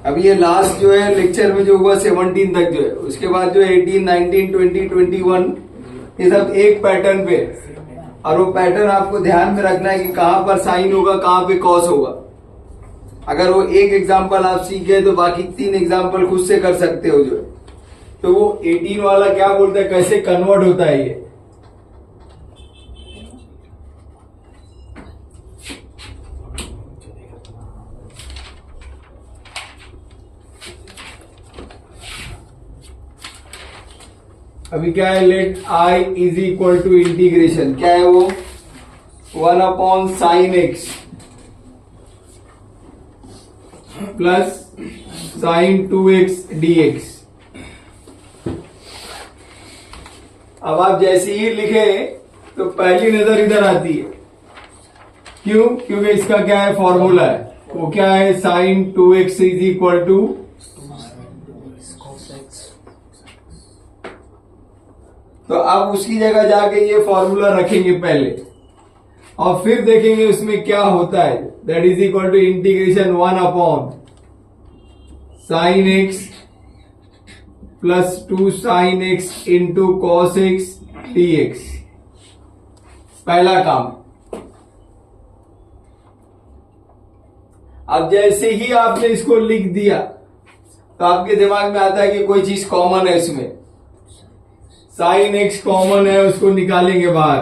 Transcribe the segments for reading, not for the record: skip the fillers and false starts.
अब ये लास्ट जो है लेक्चर में जो हुआ 17 तक जो है, उसके बाद जो 18, 19, 20, 21 ये सब एक पैटर्न पे, और वो पैटर्न आपको ध्यान में रखना है कि कहां पर साइन होगा, कहां पे कॉस होगा। अगर वो एक एग्जाम्पल आप सीख गए तो बाकी 3 एग्जाम्पल खुद से कर सकते हो जो है। तो वो 18 वाला क्या बोलता है, कैसे कन्वर्ट होता है ये। अभी क्या है, let I is equal to integration, क्या है वो 1/sin x plus sin 2x dx। अब आप जैसे ही लिखे तो पहली नजर इधर आती है, क्यों? क्योंकि इसका क्या है, फॉर्मूला है, वो क्या है, sin 2x is equal to तो अब उसकी जगह जाके ये फॉर्मूला रखेंगे पहले, और फिर देखेंगे उसमें क्या होता है। That is equal to integration 1/sin x plus 2sin x into cos x dx। पहला काम। अब जैसे ही आपने इसको लिख दिया तो आपके दिमाग में आता है कि कोई चीज कॉमन है इसमें, sin x कॉमन है, उसको निकालेंगे बाहर।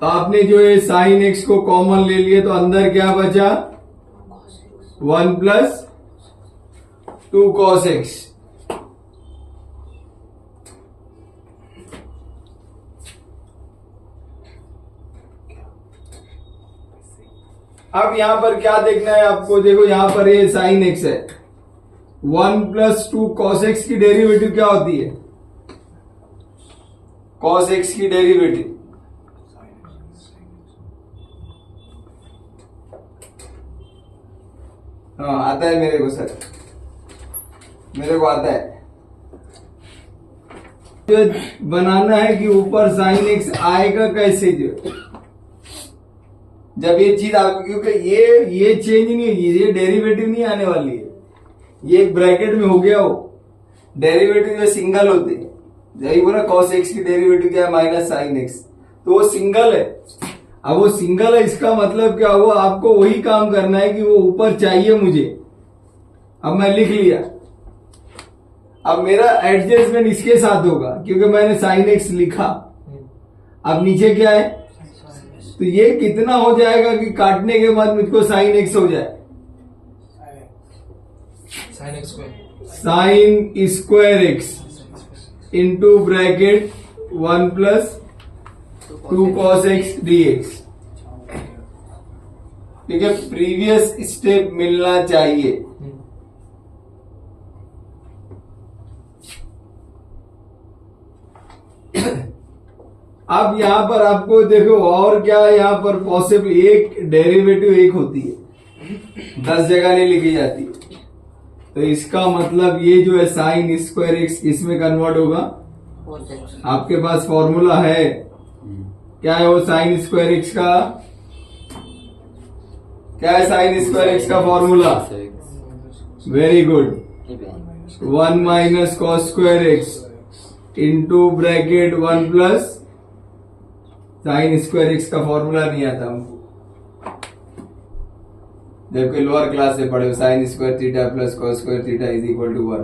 तो आपने जो है sin x को कॉमन ले लिए, तो अंदर क्या बचा, 1 प्लस 2 cos x। अब यहां पर क्या देखना है आपको, देखो यहां पर ये sin x है, 1 प्लस 2 cos x की डेरिवेटिव क्या होती है, cos x की डेरिवेटिव हाँ आता है मेरे को सर, मेरे को आता है। जो बनाना है कि ऊपर sin x आएगा कैसे, जो जब ये चीज आपको, क्योंकि ये चेंज नहीं होगी, ये डेरिवेटिव नहीं आने वाली है, ये एक ब्रैकेट में हो गया। वो डेरिवेटिव जो सिंगल होते हैं, यही बोला cos x की डेरिवेटिव क्या है, माइनस sin x, तो वो सिंगल है। अब वो सिंगल है, इसका मतलब क्या हुआ, आपको वही काम करना है कि वो ऊपर चाहिए मुझे। अब मैं लिख लिया, अब मेरा एडजस्टमेंट इसके साथ होगा क्योंकि मैंने sin x लिखा। अब नीचे क्या है, तो ये कितना हो जाएगा कि काटने के बाद मुझको sin x हो जाए, sin square x into bracket 1 plus 2 cos x dx। ठीक है, प्रीवियस स्टेप मिलना चाहिए। अब यहां पर आपको देखो और क्या है, यहां पर पॉसिबल एक डेरिवेटिव एक होती है, 10 जगह नहीं लिखी जाती। तो इसका मतलब ये जो है sin स्क्वायर x इसमें कन्वर्ट होगा। आपके पास फॉर्मूला है, क्या है वो sin स्क्वायर x का, क्या है sin स्क्वायर x का formula, very good, 1 minus cos square x into bracket 1 plus sin square x का फॉर्मूला नहीं आता हमको, जबकि लोअर क्लास से पढ़े हो, sin square theta plus cos square theta is equal to 1।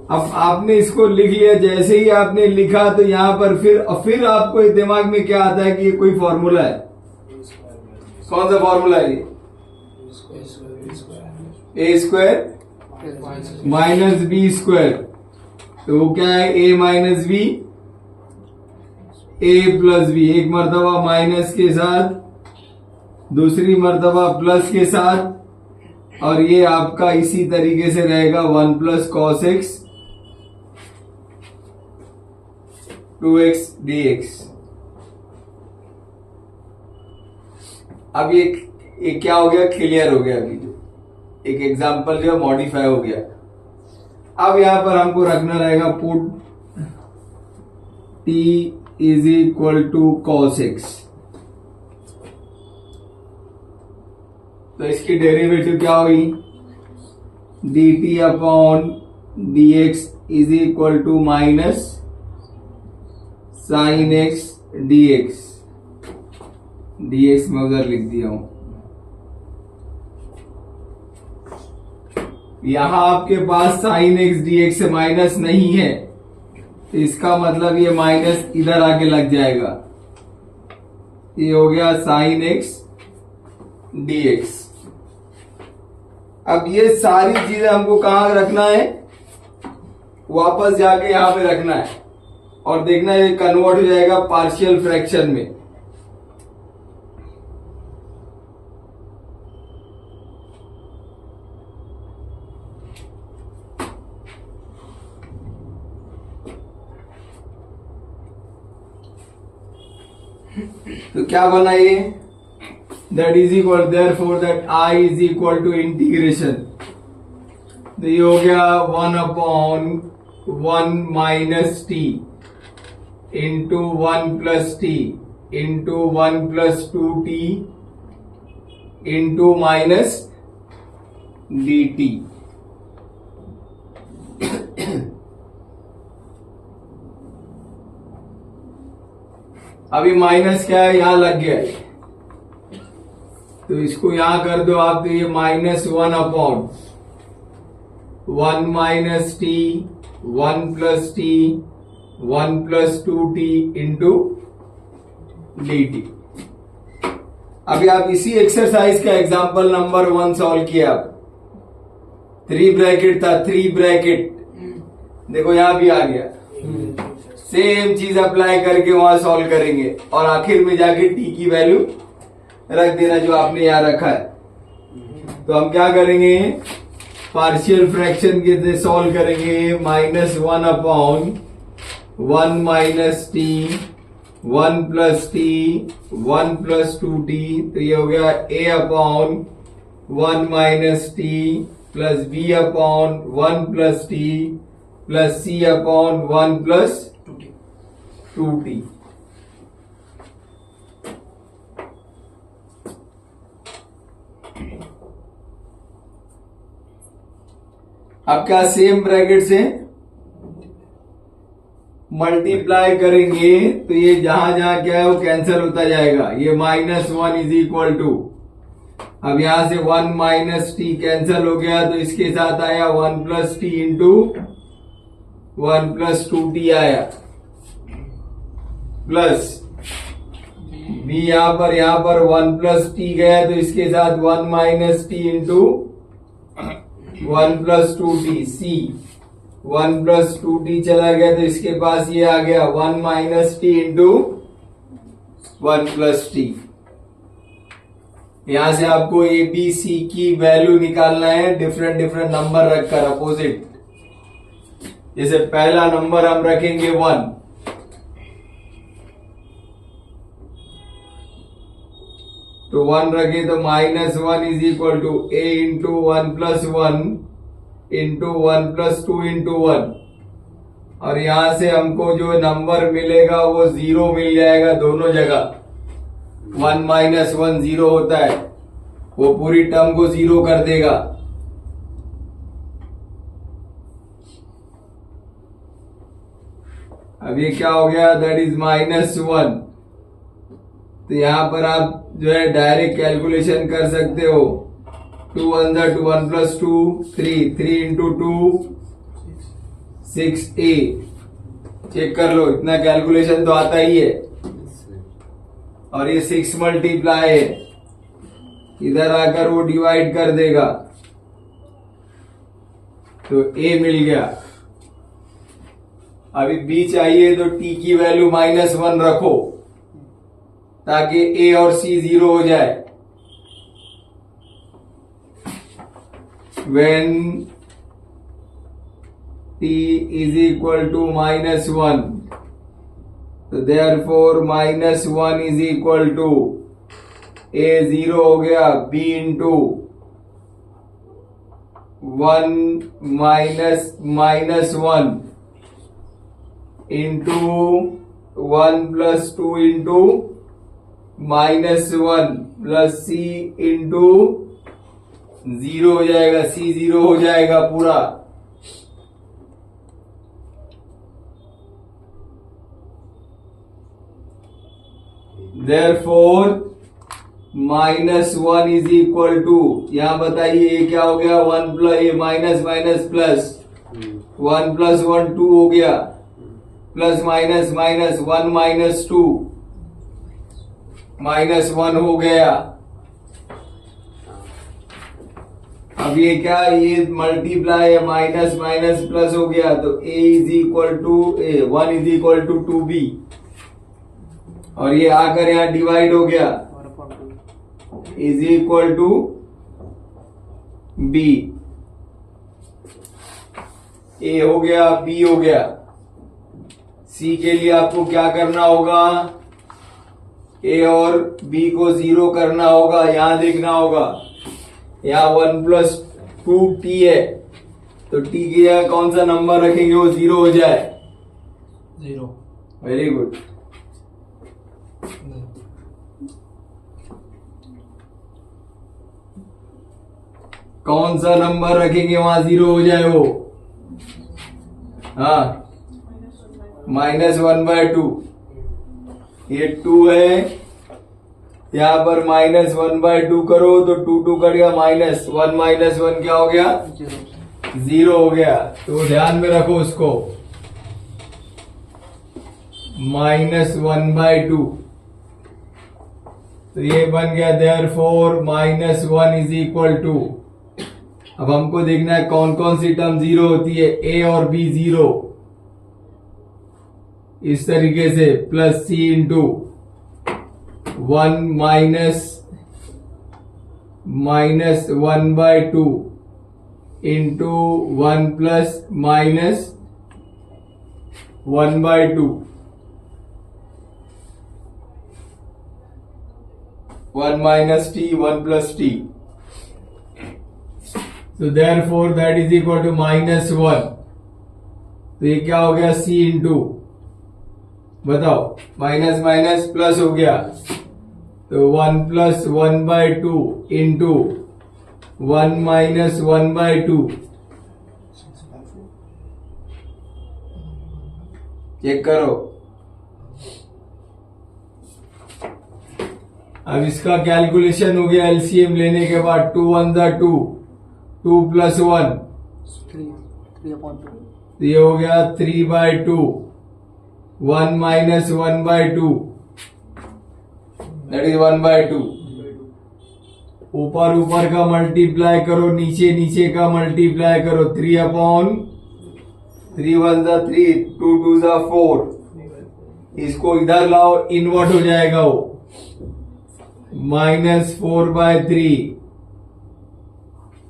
अब आपने इसको लिख लिया, जैसे ही आपने लिखा तो यहां पर फिर आपको दिमाग में क्या आता है कि ये कोई फॉर्मूला है। कौन सा फॉर्मूला है ये, ए स्क्वायर माइनस बी स्क्वायर। तो वो क्या है, ए माइनस बी, ए प्लस बी, एक मर्तबा माइनस के साथ, दूसरी मर्तबा प्लस के साथ, और ये आपका इसी तरीके से रहेगा 1 plus cos x 2x dx। अब ये क्या हो गया, क्लियर हो गया। अभी जो एक एग्जांपल जो मॉडिफाई हो गया। अब यहां पर हमको रखना रहेगा put t is equal to cos x। तो इसकी डेरिवेटिव क्या हुई, dt upon dx is equal to minus sine x dx, dx में उधर लिख दिया हूं। यहां आपके पास साइन एक्स dx से माइनस नहीं है, तो इसका मतलब ये माइनस इधर आके लग जाएगा, ये हो गया साइन एक्स dx। अब ये सारी चीजें हमको कहां रखना है, वापस जाके यहां पे रखना है और देखना है ये कन्वर्ट हो जाएगा पार्शियल फ्रैक्शन में। तो क्या बना ये, that is equal, therefore that I is equal to integration, तो ये हो गया 1 upon 1 minus t into 1 plus t into 1 plus 2t into minus dt। अभी माइनस क्या है, यहां लग गया है, तो इसको यहां कर दो आप, तो ये minus 1 upon 1 minus t 1 plus T 1 plus 2t into dt। अभी आप इसी एक्सरसाइज का एग्जांपल नंबर 1 सॉल्व किया, 3 ब्रैकेट था, 3 ब्रैकेट, देखो यहां भी आ गया, सेम चीज अप्लाई करके वहां सॉल्व करेंगे और आखिर में जाके t की वैल्यू रख देना जो आपने यहां रखा है। तो हम क्या करेंगे, पार्शियल फ्रैक्शन के सॉल्व करेंगे, minus 1 upon 1 minus t 1 plus T 1 plus 2t, तो ये हो गया a upon 1 minus t plus b upon 1 plus t plus c upon 1 plus 2t। अब क्या, सेम ब्रैकेट से मल्टीप्लाई करेंगे तो ये जहां जहां क्या है वो कैंसिल होता जाएगा, ये -1 इज इक्वल टू, अब यहां से 1 माइनस टी कैंसिल हो गया, तो इसके साथ आया 1 plus t into 1 plus 2t आया, प्लस b यहां पर 1 प्लस टी गया, तो इसके साथ 1 minus t into 1 plus 2t, c 1 plus 2t चला गया, तो इसके पास ये आ गया 1 minus t into 1 plus T. यहां से आपको ए बी सी की वैल्यू निकालना है, डिफरेंट डिफरेंट नंबर रखकर अपोजिट। जैसे पहला नंबर हम रखेंगे 1, तो 1 रखे तो -1 is equal to a into 1 plus 1 into 1 plus 2 into 1, और यहां से हमको जो नंबर मिलेगा वो 0 मिल जाएगा दोनों जगह। 1 माइनस 1 0 होता है, वो पूरी टर्म को 0 कर देगा। अब ये क्या हो गया, दैट इज -1, तो यहां पर आप जो है डायरेक्ट कैलकुलेशन कर सकते हो, 2 1 2 1 प्लस 2 3 इंटू 2 6a, चेक कर लो, इतना कैलकुलेशन तो आता ही है। और ये 6 मल्टीप्लाई है, इधर आकर वो डिवाइड कर देगा, तो a मिल गया। अभी b चाहिए, तो t की वैल्यू -1 रखो ताकि a और c 0 हो जाए। When t is equal to -1, तो therefore -1 is equal to a 0 हो गया, b into 1 minus 1 into 1 plus 2 into -1 plus c into zero हो जाएगा, सी जीरो हो जाएगा पूरा। Therefore -1 इज इक्वल टू, यहां बताइए ये क्या हो गया, 1 प्लस ये माइनस माइनस प्लस, 1 प्लस 1 2 हो गया, प्लस माइनस माइनस 1 माइनस 2 -1 हो गया। अब ये क्या, ये मल्टीप्लाई है, माइनस माइनस प्लस हो गया, तो a is equal to a, 1 is equal to 2b, और ये आकर यहां डिवाइड हो गया, is equal to b, a हो गया, b हो गया। c के लिए आपको क्या करना होगा, a और b को जीरो करना होगा, यहां देखना होगा, यहाँ 1 प्लस 2 t है, तो t की जगह कौन सा नंबर रखेंगे वो जीरो हो जाए, जीरो। Very good. कौन सा नंबर रखेंगे वहां जीरो हो जाए वो, हाँ -1/2, ये 2 है, यहां पर -1/2 करो तो 2 कट गया, -1 -1 क्या हो गया, जीरो हो गया। तो ध्यान में रखो उसको, -1/2, तो ये बन गया देयरफॉर -1 इज इक्वल टू, अब हमको देखना है कौन कौन सी टर्म जीरो होती है, a और b जीरो, इस तरीके से, plus c into 1 -1/2 into 1 plus -1/2, 1 minus t, 1 plus t. So therefore that is equal to -1. तो ये क्या हो गया, c इंटू, बताओ, माइनस माइनस प्लस हो गया, तो 1 प्लस 1/2 इंटू 1 माइनस 1/2, चेक करो। अब इसका कैलकुलेशन हो गया, एलसीएम लेने के बाद 2 1 2, 2 प्लस 1, 3/2, तो ये हो गया 3/2, 1 माइनस 1/2, दैट इज 1/2। ऊपर ऊपर का मल्टीप्लाई करो, नीचे नीचे का मल्टीप्लाई करो, 3 1 3, 2 2 4, इसको इधर लाओ, इनवर्ट हो जाएगा वो, -4/3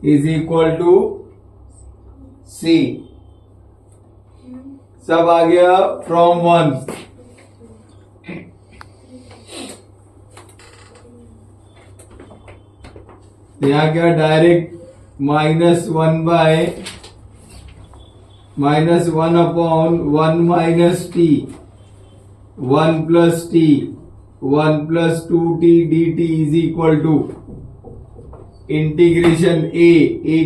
इज इक्वल टू c, सब आ गया फ्रॉम 1। यहां क्या, direct -1 upon 1 minus t, 1 plus t, 1 plus 2t dt is equal to integration a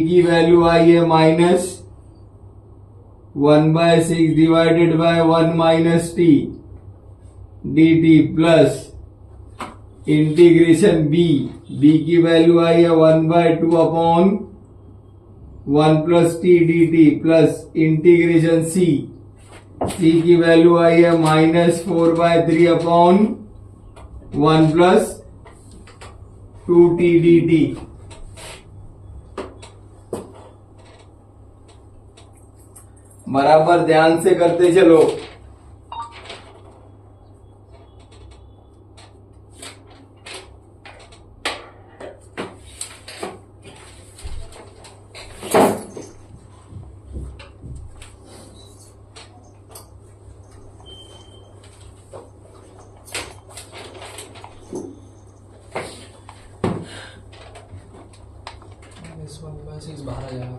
की वैल्यू आई है -1/6 divided by 1 minus t dt plus integration b की वैल्यू आई है 1/2 upon 1 plus t dt plus integration c की value आई है -4/3 upon 1 plus 2t dt। बराबर ध्यान से करते चलो।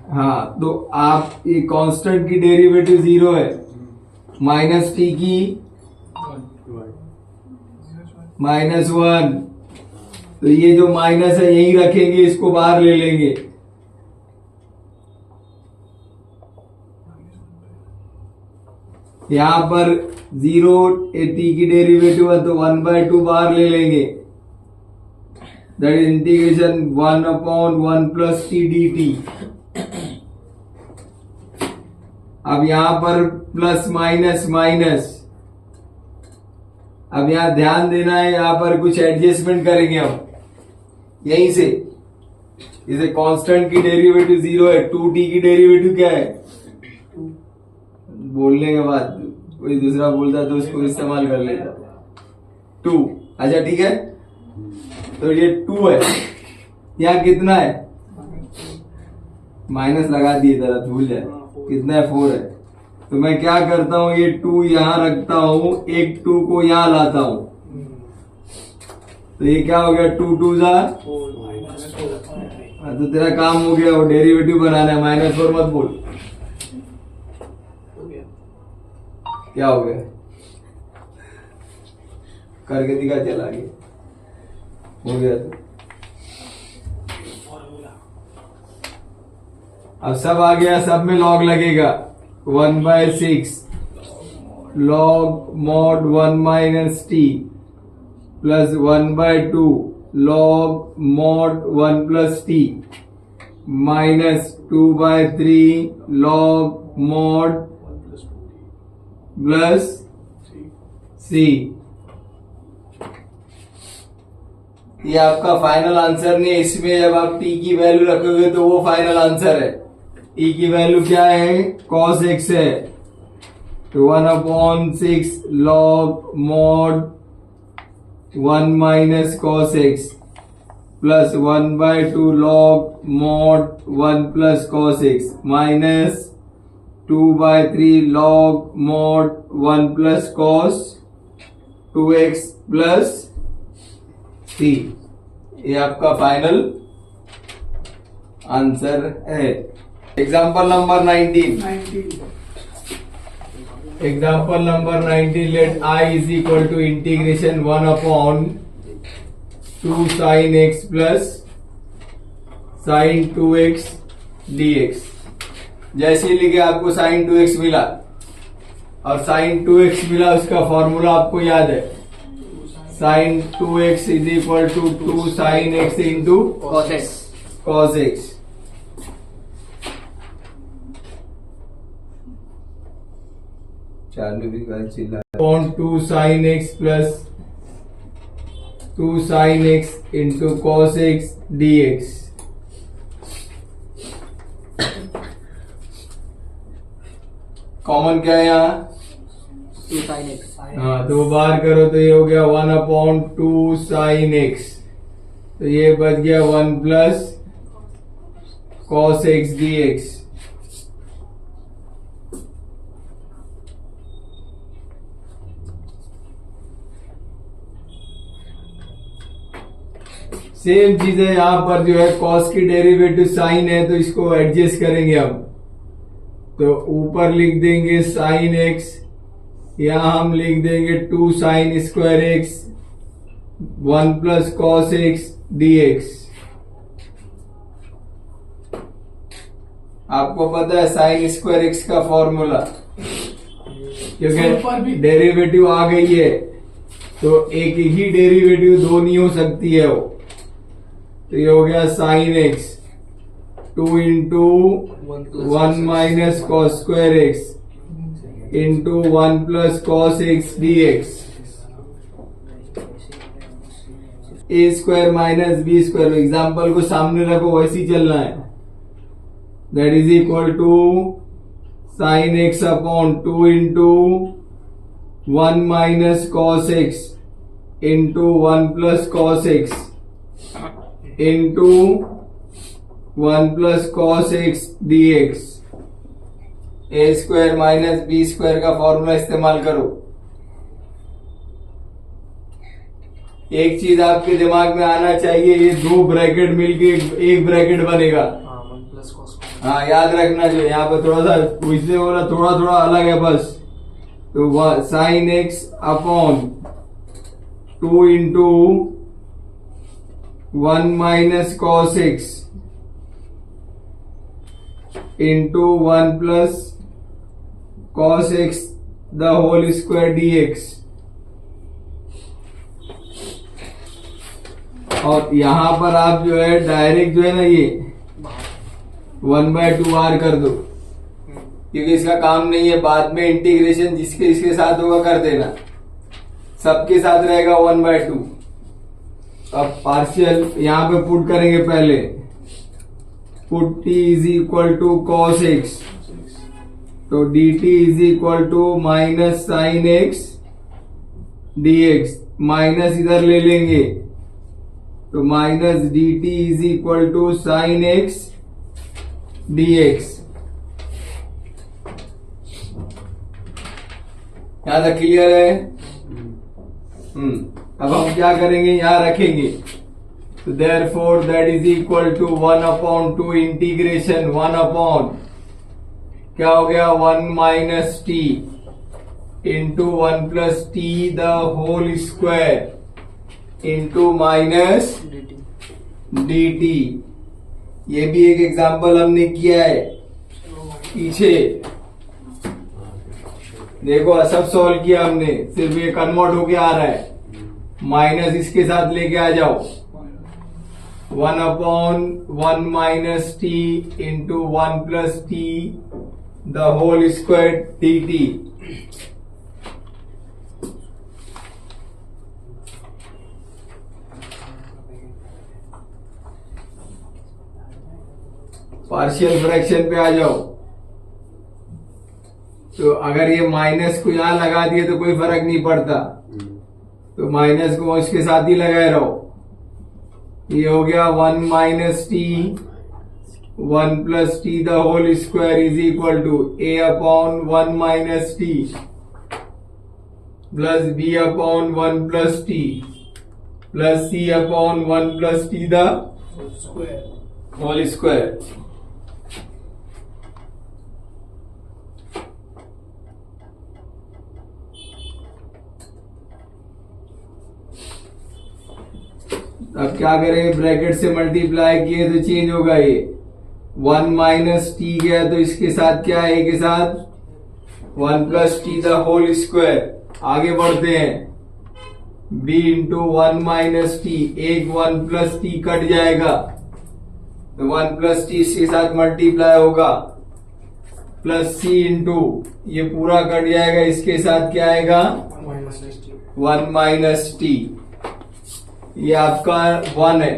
हाँ, तो आप ये कांस्टेंट की डेरिवेटिव 0 है, माइनस टी की -1, तो ये जो माइनस है यही रखेंगे, इसको बाहर ले लेंगे, यहाँ पर 0 टी की डेरिवेटिव है तो 1/2 बाहर ले लेंगे, that is integration 1/1 plus t d T. अब यहां पर प्लस माइनस माइनस, अब यहां ध्यान देना है, यहां पर कुछ एडजस्टमेंट करेंगे हम यहीं से। जैसे कांस्टेंट की डेरिवेटिव 0 है, 2t की डेरिवेटिव क्या है, बोलने के बाद कोई दूसरा बोलता तो उसको इस्तेमाल कर लेता 2। अच्छा ठीक है, तो ये 2 है, यहाँ कितना है, माइनस लगा दिए जरा भूल जाए, कितना है 4 है। तो मैं क्या करता हूं, ये 2 यहां रखता हूं, एक 2 को यहां लाता हूं, तो ये क्या हो गया 2 2 जा, तो तेरा काम हो गया, वो डेरिवेटिव बनाना है, -4 मत बोल, क्या हो गया, करके दिखा, चला गया, हो गया। तो अब सब आ गया, सब में लॉग लगेगा, 1/6 log mod 1 minus t plus 1/2 log mod 1 plus t minus 2/3 log mod plus C. ये आपका फाइनल आंसर नहीं है, इसमें जब आप टी की वैल्यू रखोगे तो वो फाइनल आंसर है। टी की वैल्यू क्या है, cos x है, तो 1/6 log mod 1 minus cos x plus 1/2 log mod 1 plus cos x minus 2/3 log mod 1 plus cos 2x plus C. ये आपका फाइनल आंसर है। Example number 19। Example number 19, let I is equal to integration 1/2 sin x plus sin 2x dx। जैसे ही लिखे आपको sin 2x मिला, और sin 2x मिला, उसका फॉर्मूला आपको याद है, sin 2x is equal to 2 sin x into cos x। चालू भी चिल्ला, 2 sin x plus 2 sin x into cos x dx। Common क्या है यहाँ, 2 sin x। हाँ, दो बार करो तो ये हो गया 1/2 sin x, तो ये बच गया 1 plus cos x dx। Same चीज है, यहां पर जो है cos की डेरिवेटिव साइन है, तो इसको एडजस्ट करेंगे हम, तो ऊपर लिख देंगे sin x, यहां हम लिख देंगे 2 sin square x 1 plus cos x dx। आपको पता है sin स्क्वायर x का फॉर्मूला, क्योंकि डेरिवेटिव आ गई है तो एक ही डेरिवेटिव दो नहीं हो सकती है वो, तो ये हो गया sin x 2 into 1 minus cos square x into 1 plus cos x dx। A square minus B square, example को सामने रखो, वैसे ही चलना है, that is equal to sin x upon 2 into 1 minus cos x into 1 plus cos x into 1 plus cos x dx। A square minus B square का formula इस्तेमाल करो। एक चीज आपके दिमाग में आना चाहिए, ये दो ब्रैकेट मिलके एक ब्रैकेट बनेगा। 1 प्लस cos। हाँ, याद रखना, जो यहाँ पे थोड़ा सा इसलिए बोला, थोड़ा थोड़ा अलग है बस। तो sin x upon 2 into 1 minus cos x into 1 plus cos x the whole square dx। और यहां पर आप जो है डायरेक्ट जो है ना ये 1/2r कर दो, क्योंकि इसका काम नहीं है। बाद में इंटीग्रेशन जिसके इसके साथ होगा कर देना, सबके साथ रहेगा 1/2। अब पार्शियल यहां पे पुट करेंगे पहले, put t is equal to cos x, तो dt is equal to minus sine x dx, minus इधर ले लेंगे तो minus dt is equal to sine x dx। यहां तक क्लियर है? अब हम क्या करेंगे, यहां रखेंगे, तो therefore that is equal to 1/2 integration 1 upon क्या हो गया 1 minus t into 1 plus t the whole square into minus dt। ये भी एक एग्जांपल हमने किया है पीछे, देखो सब सॉल्व किया हमने, सिर्फ ये कन्वर्ट होके आ रहा है, माइनस इसके साथ लेके आ जाओ, 1/1 minus t into 1 plus t the whole square dt। Partial fraction पे आ जाओ, तो अगर ये माइनस को यहां लगा दिए तो कोई फर्क नहीं पड़ता, तो माइनस को इसके साथ ही लगाए रहो। ये हो गया 1 minus t 1 plus t the whole square is equal to a upon 1 minus t plus b upon 1 plus t plus c upon 1 plus t the whole square. अब क्या करें, ब्रैकेट से मल्टीप्लाई किए तो चेंज होगा, ये 1 माइनस टी गया तो इसके साथ क्या है, के साथ 1 plus t the whole square. आगे बढ़ते हैं, b इंटू 1 माइनस टी, एक 1 प्लस टी कट जाएगा तो 1 प्लस टी इसके साथ मल्टीप्लाई होगा, प्लस c इंटू ये पूरा कट जाएगा, इसके साथ क्या आएगा 1 माइनस टी, ये आपका 1 है।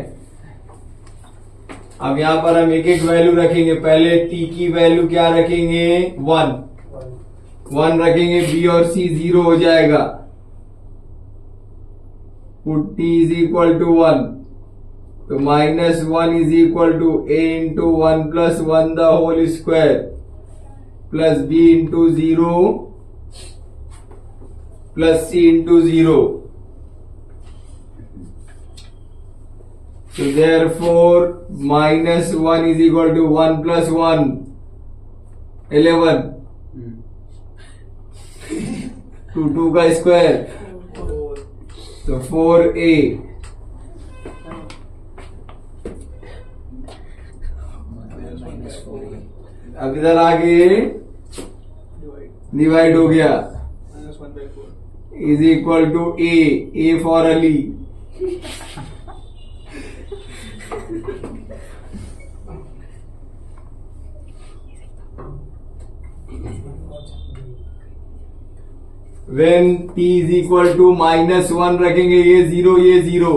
अब यहां पर हम एक एक वैल्यू रखेंगे, पहले t की वैल्यू क्या रखेंगे 1 रखेंगे, b और c 0 हो जाएगा, put t is equal to 1, तो minus 1 is equal to a into 1 plus 1 the whole square plus b into 0 plus c into 0। So therefore minus 1 is equal to 1 plus 1 11 to 2 का square, तो 4a। अब इधर आगे divide हो गया, is equal to a for अली, when t is equal to -1 रखेंगे, ये 0 ये 0,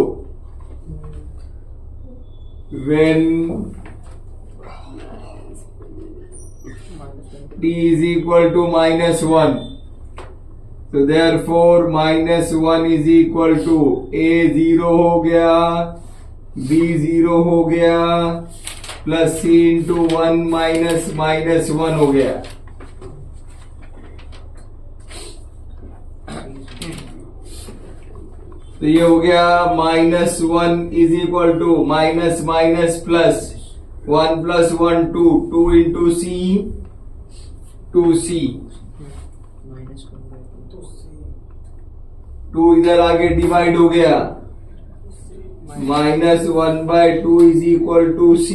when t is equal to -1, so therefore -1 is equal to a 0 हो गया, b 0 हो गया, प्लस c इंटू 1 माइनस -1 हो गया। तो ये हो गया -1 is equal to minus minus plus 1 plus 1 2 into c 2c, 2 इधर आगे डिवाइड हो गया, -1/2 इज इक्वल टू c।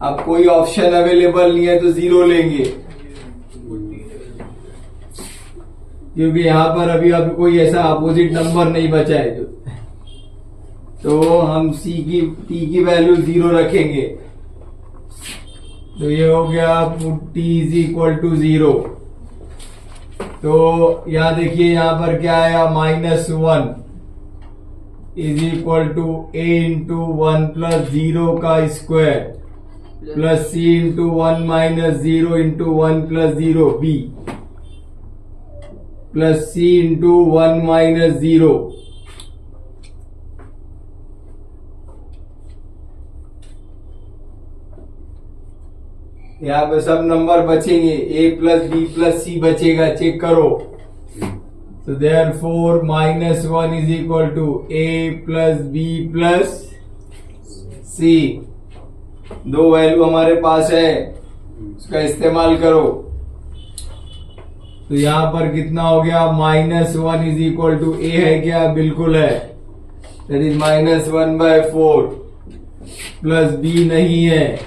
अब कोई ऑप्शन अवेलेबल नहीं है तो 0 लेंगे, क्योंकि यहाँ पर अभी कोई ऐसा अपोजिट नंबर नहीं बचा है जो, तो हम t की वैल्यू 0 रखेंगे। तो ये हो गया t इज इक्वल टू 0। तो यहाँ देखिए यहाँ पर क्या आया, -1 is equal to a into 1 plus 0 का square plus c into 1 minus 0 into 1 plus 0 b plus c into 1 minus 0। यहाँ पे सब नंबर बचेंगे, a plus b plus c बचेगा, चेक करो। तो therefore -1 is equal to a plus b plus c। दो value हमारे पास है, उसका इस्तेमाल करो। तो यहां पर कितना हो गया, -1 इज इक्वल टू a है क्या, बिल्कुल है, दैट इज -1/4 प्लस b नहीं है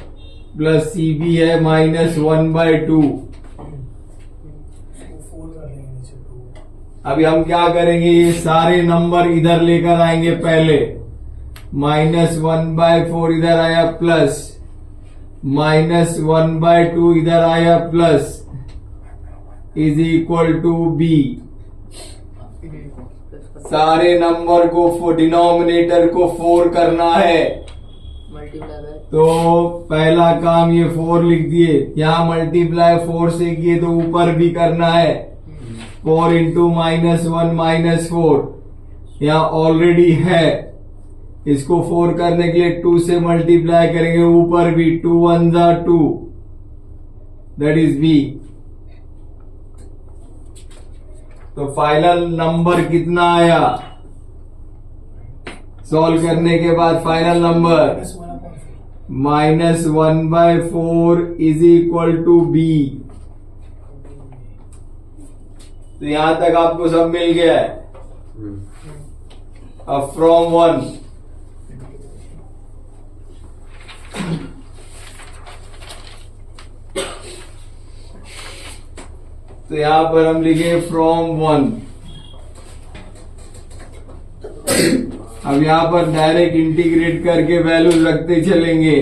प्लस c भी है -1/2। अभी हम क्या करेंगे, ये सारे नंबर इधर लेकर आएंगे। पहले -1/4 इधर आया प्लस, -1/2 इधर आया plus, is equal to b। सारे नंबर को डिनोमिनेटर को 4 करना है। तो पहला काम ये 4 लिख दिए, यहाँ मल्टीप्लाई 4 से किए तो ऊपर भी करना है। 4 इंटू -1 -4 यहाँ ऑलरेडी है, इसको 4 करने के लिए 2 से मल्टीप्लाई करेंगे, ऊपर भी 2 1 जा 2, दैट इज b। तो फाइनल नंबर कितना आया, सॉल्व करने के बाद final number -1/4 is equal to b। तो यहां तक आपको सब मिल गया है। अब फ्रॉम 1 तो यहां पर हम लिखे फ्रॉम 1। अब यहां पर डायरेक्ट इंटीग्रेट करके वैल्यूज रखते चलेंगे।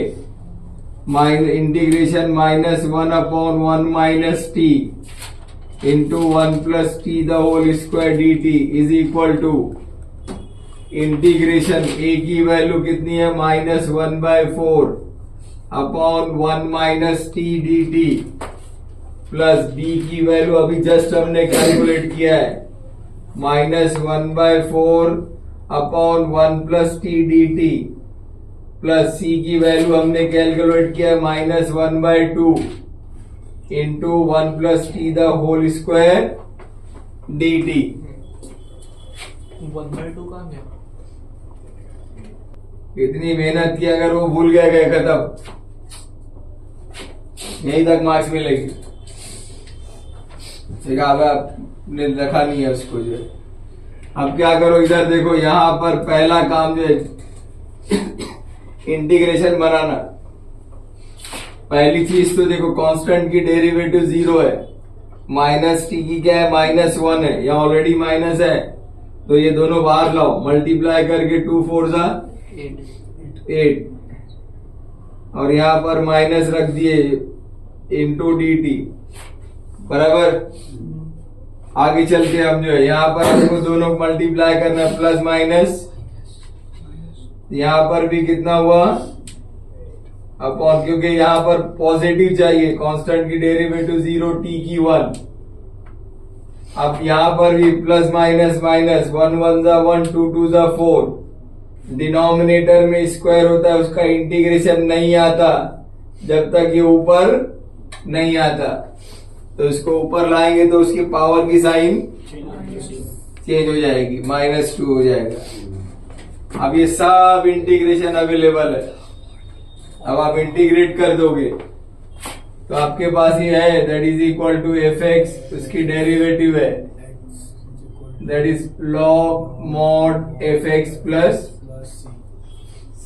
Integration -1/1 minus t into 1 plus t the whole square dt is equal to integration a की वैल्यू कितनी है, -1/4 upon 1 minus t dt plus b की वैल्यू अभी जस्ट हमने कैलकुलेट किया है, -1/4 upon 1 plus t dt plus c की value हमने कैलकुलेट किया है -1/2 into 1 plus t the whole square dt। 1/2 कहाँ गया? इतनी मेहनत की अगर वो भूल गया, गए खत्म, यहीं तक मार्क्स मिलेगी। आपने रखा नहीं है उसको जो है। अब क्या करो, इधर देखो, यहां पर पहला काम जो है इंटीग्रेशन बनाना। पहली चीज तो देखो, कांस्टेंट की डेरिवेटिव 0 है, माइनस टी की क्या है, -1 है, यहाँ ऑलरेडी माइनस है, तो ये दोनों बाहर लाओ, मल्टीप्लाई करके 2 4 जा 8 और यहां पर माइनस रख दिए इंटू डी टी, बराबर। आगे चलते हम जो है, यहाँ पर हमको दोनों मल्टीप्लाई करना, प्लस माइनस, यहाँ पर भी कितना हुआ अपॉन, क्योंकि यहाँ पर पॉजिटिव चाहिए, कांस्टेंट की डेरिवेटिव 0 t की 1। अब यहाँ पर भी प्लस माइनस माइनस, 1 1 जा 1, 2 2 जा 4, डिनोमिनेटर में स्क्वायर होता है, उसका इंटीग्रेशन नहीं आता जब तक ये ऊपर नहीं आता। तो इसको ऊपर लाएंगे तो उसकी पावर की साइन चेंज हो जाएगी, -2 हो जाएगा। अब ये सब इंटीग्रेशन अवेलेबल है। अब आप इंटीग्रेट कर दोगे तो आपके पास ये है, that is equal to fx, उसकी डेरिवेटिव है, that is log mod fx plus c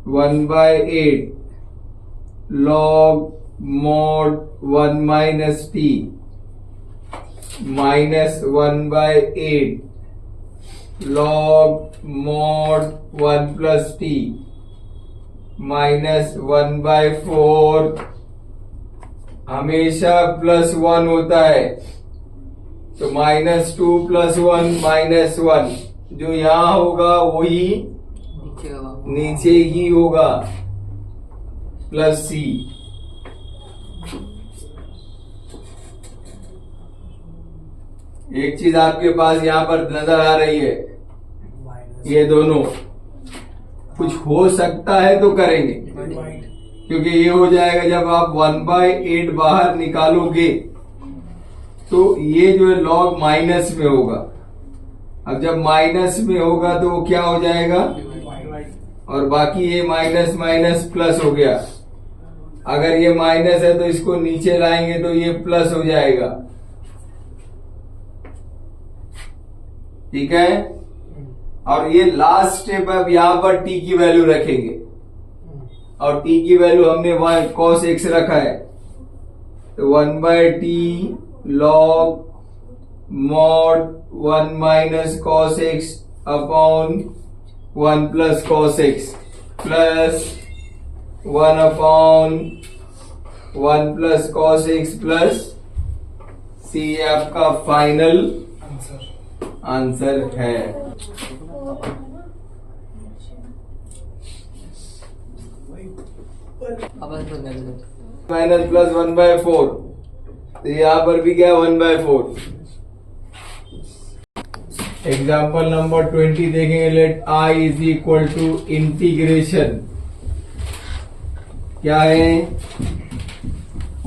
1/8 log mod 1 minus t minus 1 by 8 log mod 1 plus t minus 1 by 4 हमेशा प्लस 1 होता है, तो -2 + 1 -1 जो यहां होगा वही नीचे ही होगा प्लस c। एक चीज आपके पास यहां पर नजर आ रही है, ये दोनों कुछ हो सकता है तो करेंगे, क्योंकि ये हो जाएगा जब आप 1/8 बाहर निकालोगे तो ये जो है लॉग माइनस में होगा। अब जब माइनस में होगा तो वो क्या हो जाएगा, और बाकी ये माइनस माइनस प्लस हो गया। अगर ये माइनस है तो इसको नीचे लाएंगे तो ये प्लस हो जाएगा। ठीक है, और ये लास्ट स्टेप अब यहां पर t की वैल्यू रखेंगे, और t की वैल्यू हमने cos x रखा है, तो 1/t log mod 1 minus cos x upon 1 plus cos x plus 1 upon 1 plus cos x plus c आपका फाइनल आंसर है। माइनस प्लस 1/4, तो यहां पर भी क्या 1/4। एग्जाम्पल नंबर 20 देखेंगे। Let i is equal to integration क्या है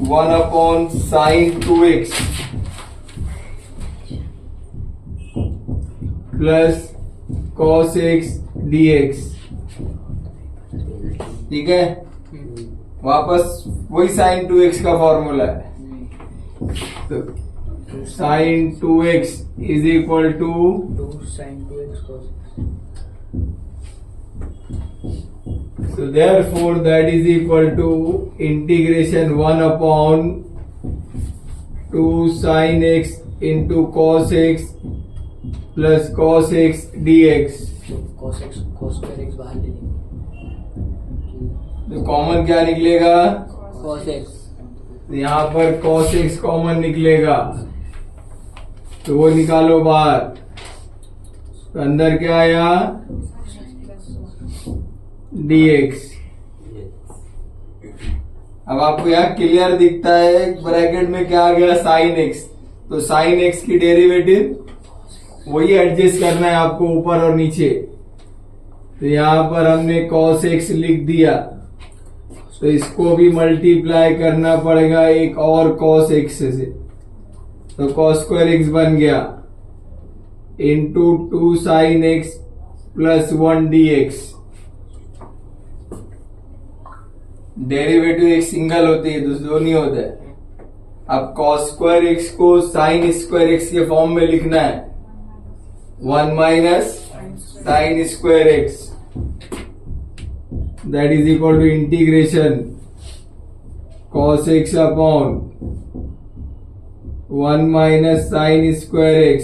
1/sin 2x plus cos x dx। ठीक है, वापस वही sin 2x का फॉर्मूला है, तो sin 2x is equal to 2 sin 2x cos so therefore that is equal to integration 1/2 sin x into cos x plus cos x dx। cos x cos square x बाहर ले लेंगे, तो common क्या निकलेगा, cos x यहाँ पर cos x common निकलेगा, तो वो निकालो बाहर, तो अंदर क्या आया dx। अब आपको यहाँ क्लियर दिखता है ब्रैकेट में क्या आ गया sin x, तो sin x की डेरिवेटिव वही एडजस्ट करना है आपको ऊपर और नीचे। तो यहां पर हमने cos x लिख दिया, तो इसको भी मल्टीप्लाई करना पड़ेगा एक और cos x से, तो cos square x बन गया into 2 sin x plus 1 dx। Derivative एक सिंगल होती है, दूसरा नहीं होता है। अब cos square x को sin square x के फॉर्म में लिखना है, 1 minus sin square x, that is equal to integration cos x upon 1 minus sin square x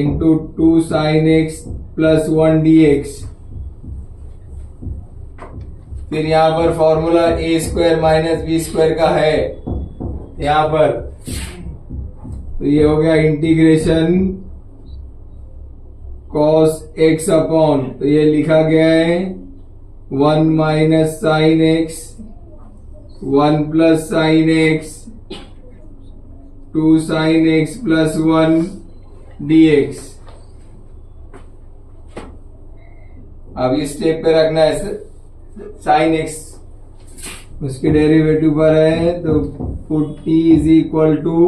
into 2 sin x plus 1 dx। फिर यहां पर formula a square minus B square का है यहां पर, तो ये हो गया इंटीग्रेशन cos x अपॉन, तो ये लिखा गया है 1 minus sine x 1 plus sine x 2 sine x plus 1 dx। अब इस स्टेप पे रखना है साइन x, उसके डेरिवेटिव पर है, तो put t is equal to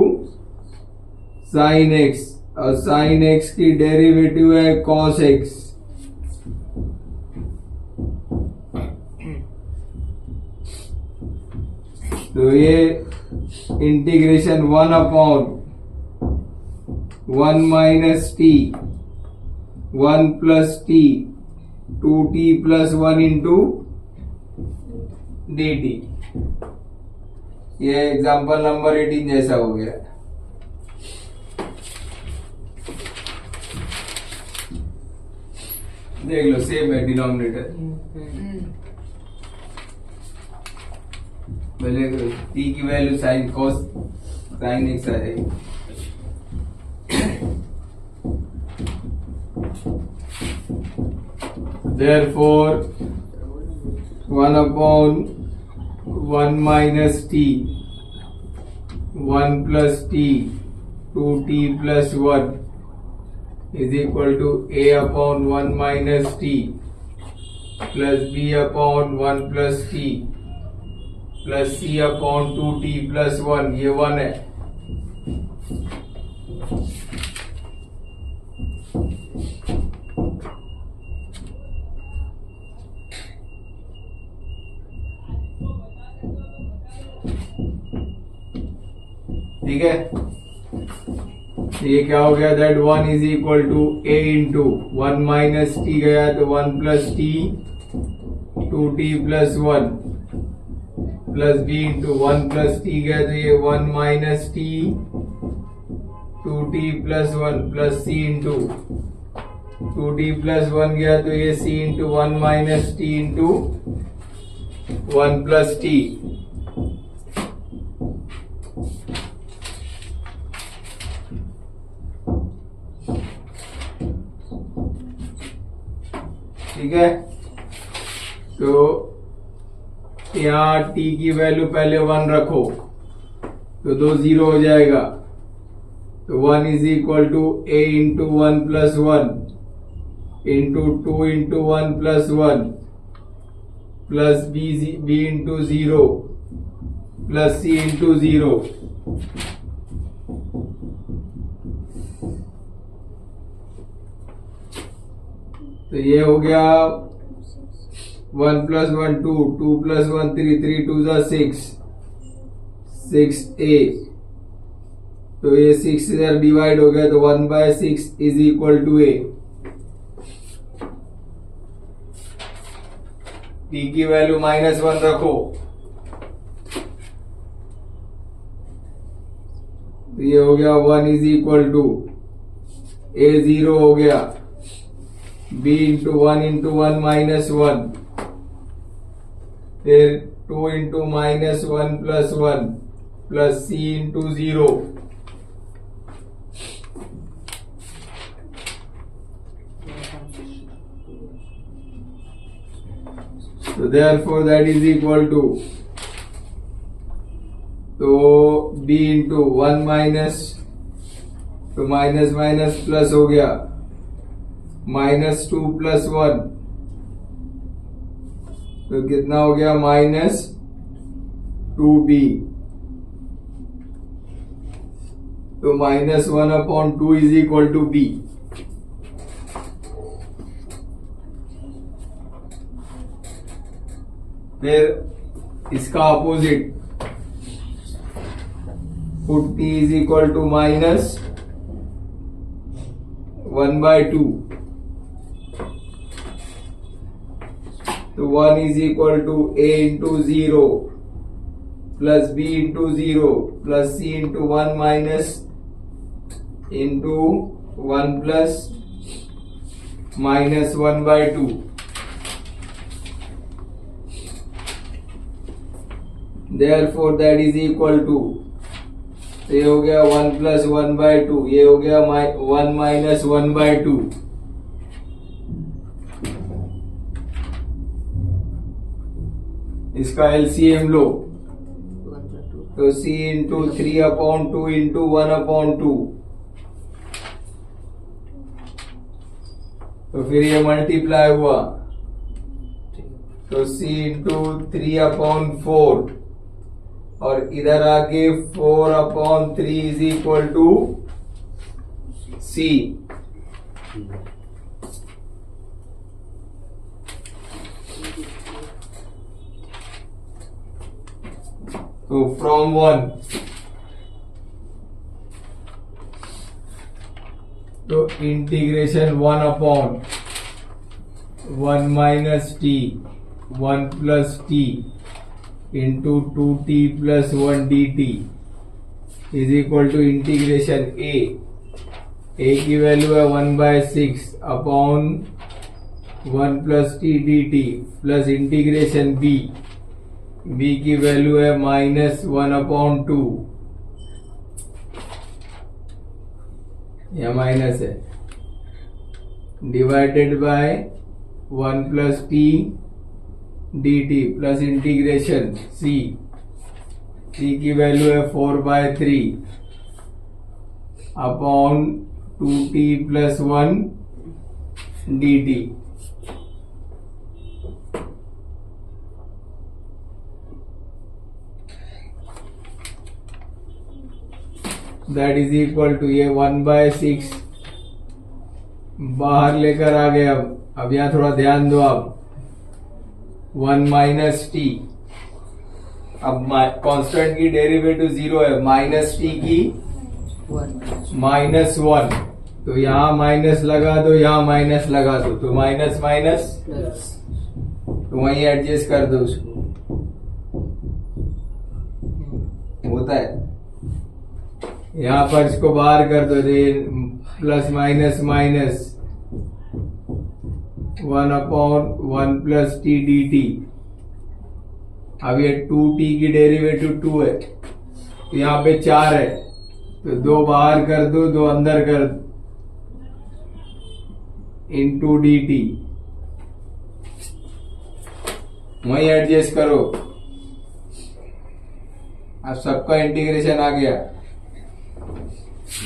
sine x, और साइन x की डेरिवेटिव है cos x। तो ये integration 1 upon 1 minus t 1 plus t 2t plus 1 into dt। ये एग्जांपल नंबर 18 जैसा हो गया। देख लो सेम है डिनोमिनेटर। पहले t की value sine cos sine x आ जाएगी। Therefore 1 upon 1 minus t 1 plus t 2t plus 1 is equal to a upon 1 minus t plus b upon 1 plus t plus c upon 2t plus 1। ये 1 है। ठीक है, ये क्या हो गया? That 1 is equal to a into 1 minus t गया तो 1 plus t 2t plus 1 plus b into 1 plus t गया तो ये 1 minus t 2t plus 1 plus c into 2t plus 1 गया तो ये c into 1 minus t into 1 plus t. ठीक है, तो यहाँ t की वैल्यू पहले 1 रखो तो 2 0 हो जाएगा। तो 1 is equal to a into 1 plus 1 into 2 into 1 plus 1 plus b into 0 plus c into 0। तो ये हो गया 1 प्लस 1 2 2 प्लस 1 3 3 2 जा 6 6a। तो ये 6 इधर डिवाइड हो गया तो 1 by 6 is equal to a। t की वैल्यू -1 रखो तो ये हो गया 1 इज इक्वल टू a 0 हो गया b इंटू 1 इंटू 1 माइनस 1 फिर 2 into minus 1 plus 1 plus c into 0। So therefore that is equal to, तो b इंटू 1 माइनस तो माइनस माइनस प्लस हो गया -2 प्लस 1 तो कितना हो गया -2b। तो -1 upon 2 is equal to b। फिर इसका opposite put t is equal to -1/2। तो 1 is equal to a into 0 plus b into 0 plus c into 1 minus into 1 plus -1/2। Therefore that is equal to, तो ये हो गया 1 plus 1/2, ये हो गया 1 माइनस 1/2। इसका एलसीएम लो तो c into 3 upon 2 into 1 upon 2। तो फिर ये मल्टीप्लाई हुआ तो c इंटू 3 अपॉन 4 और इधर आके 4 upon 3 is equal to c। तो फ्रॉम 1 तो integration 1 upon 1 minus t 1 plus t into 2t plus 1 dt is equal to integration A की वैल्यू है 1/6 upon 1 plus t d t plus integration B की value है -1/2 या minus है divided by 1 plus t d t plus integration C की value है 4/3 upon 2t plus 1 dt that is equal to ये 1/6 बाहर लेकर आ गए। अब यहां थोड़ा ध्यान दो आप 1 माइनस टी, अब कांस्टेंट की डेरिवेटिव 0 है, माइनस टी की -1 तो यहाँ माइनस लगा दो, यहाँ माइनस लगा दो तो माइनस माइनस प्लस तो वहीं एडजस्ट कर दो उसको, होता है। यहाँ पर इसको बाहर कर दो, plus minus minus 1/1 plus t d T. अब ये 2t की डेरिवेटिव 2 है तो यहाँ पे 4 है तो 2 बाहर कर दो, 2 अंदर कर, इंटू डी टी वहीं एडजस्ट करो। अब सबका इंटीग्रेशन आ गया,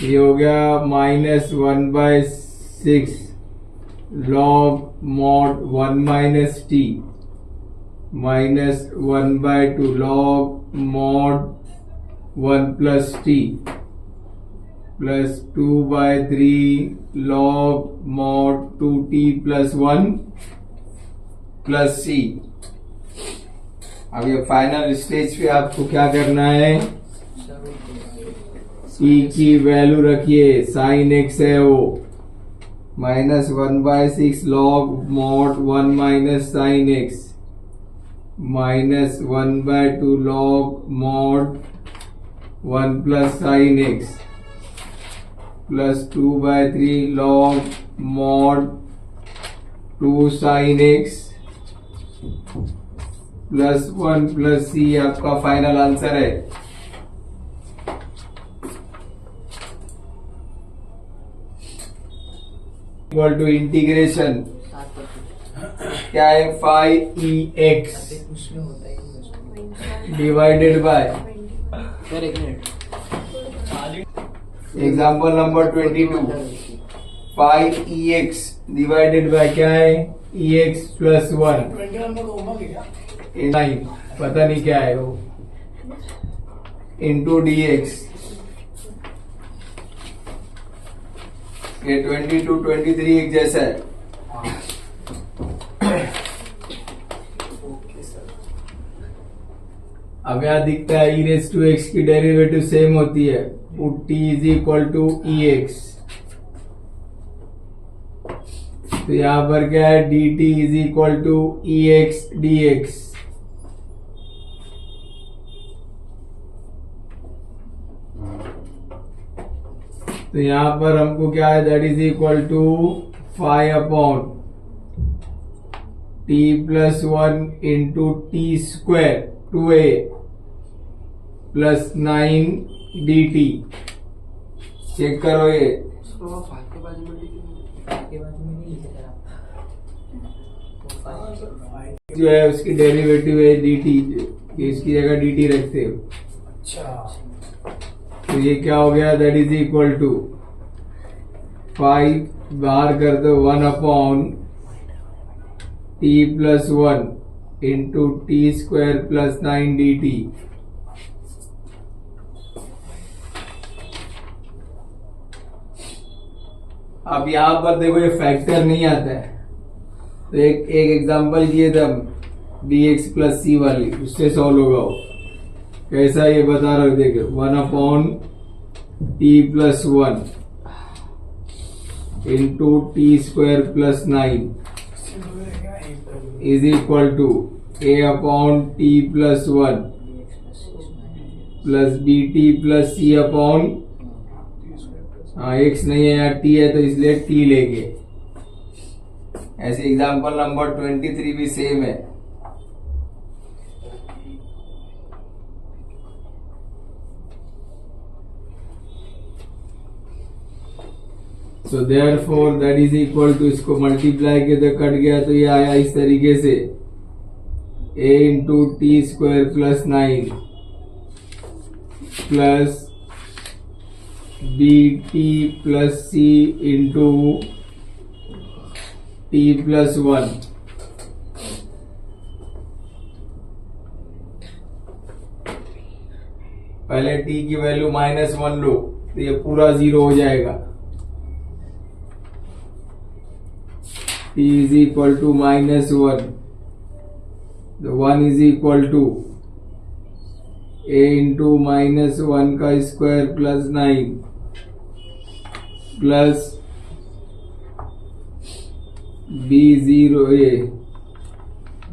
ये हो गया -1/6 log mod 1 minus t -1/2 log mod 1 plus t plus 2/3 log mod 2t plus 1 plus C. अब ये फाइनल स्टेज पे आपको क्या करना है, सी की वैल्यू रखिए, साइन एक्स है वो -1/6 log mod 1 minus sine x -1/2 log mod 1 plus sine x plus 2/3 log mod 2 sine x plus 1 plus C आपका फाइनल आंसर है। इक्वल टू इंटीग्रेशन क्या है 5ex उसमें होता है डिवाइडेड बाय सर एक मिनट example number 22 5ex divided by क्या है ex प्लस 1 9 पता नहीं क्या है वो इंटू dx। ये 22 23 एक जैसा है। अब यहाँ दिखता है e⁻x की डेरिवेटिव सेम होती है, put t is equal to ex। तो यहाँ पर क्या है dt is equal to ex dx। तो यहाँ पर हमको क्या है that is equal to 5/t plus 1 into t square 2a plus 9 dt। Check करो ये के बाजू में नहीं लिखा जो है उसकी डेरिवेटिव है dt, इसकी जगह dt रखते हो। अच्छा तो ये क्या हो गया दैट इज इक्वल टू 5 बाहर कर दो 1/t plus 1 into t square plus 9 dt। अब यहां पर देखो ये फैक्टर नहीं आता है तो एक एग्जांपल किए थे हम bx प्लस सी वाली, उससे सॉल्व होगा वो कैसा ये बता रहे हो। देखो 1/t plus 1 into t square plus 9 is equal to a upon t plus one plus b t plus c upon, हाँ एक्स नहीं है यहाँ टी है तो इसलिए टी लेंगे। ऐसे एग्जांपल नंबर 23 भी सेम है। So therefore that is equal to, इसको मल्टीप्लाई किया तो कट गया तो ये आया इस तरीके से a into t square plus 9 plus b t plus c into t plus 1। पहले t की वैल्यू -1 लो तो ये पूरा 0 हो जाएगा। t is equal to -1, the 1 is equal to a into -1 का square plus 9 plus b 0 a,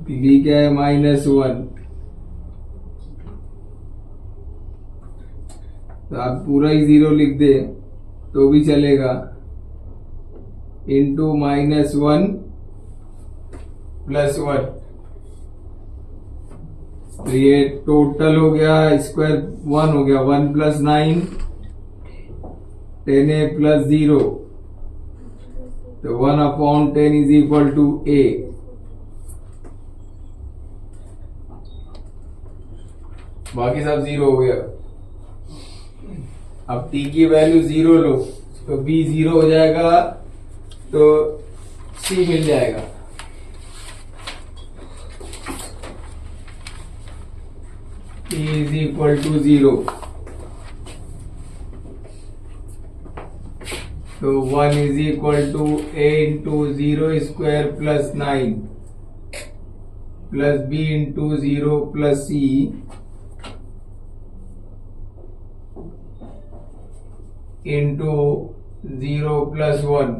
b क्या है -1, तो आप पूरा ही 0 लिख दे तो भी चलेगा, इंटू -1 प्लस 1, तो ये टोटल हो गया स्क्वायर 1 हो गया, 1 प्लस 9 10a प्लस 0, तो 1 upon 10 is equal to a। बाकी सब 0 हो गया। अब t की वैल्यू 0 लो तो b 0 हो जाएगा तो c मिल जाएगा। t इज इक्वल टू 0, तो 1 is equal to a into 0 square plus 9 plus b into 0 plus c into 0 plus 1।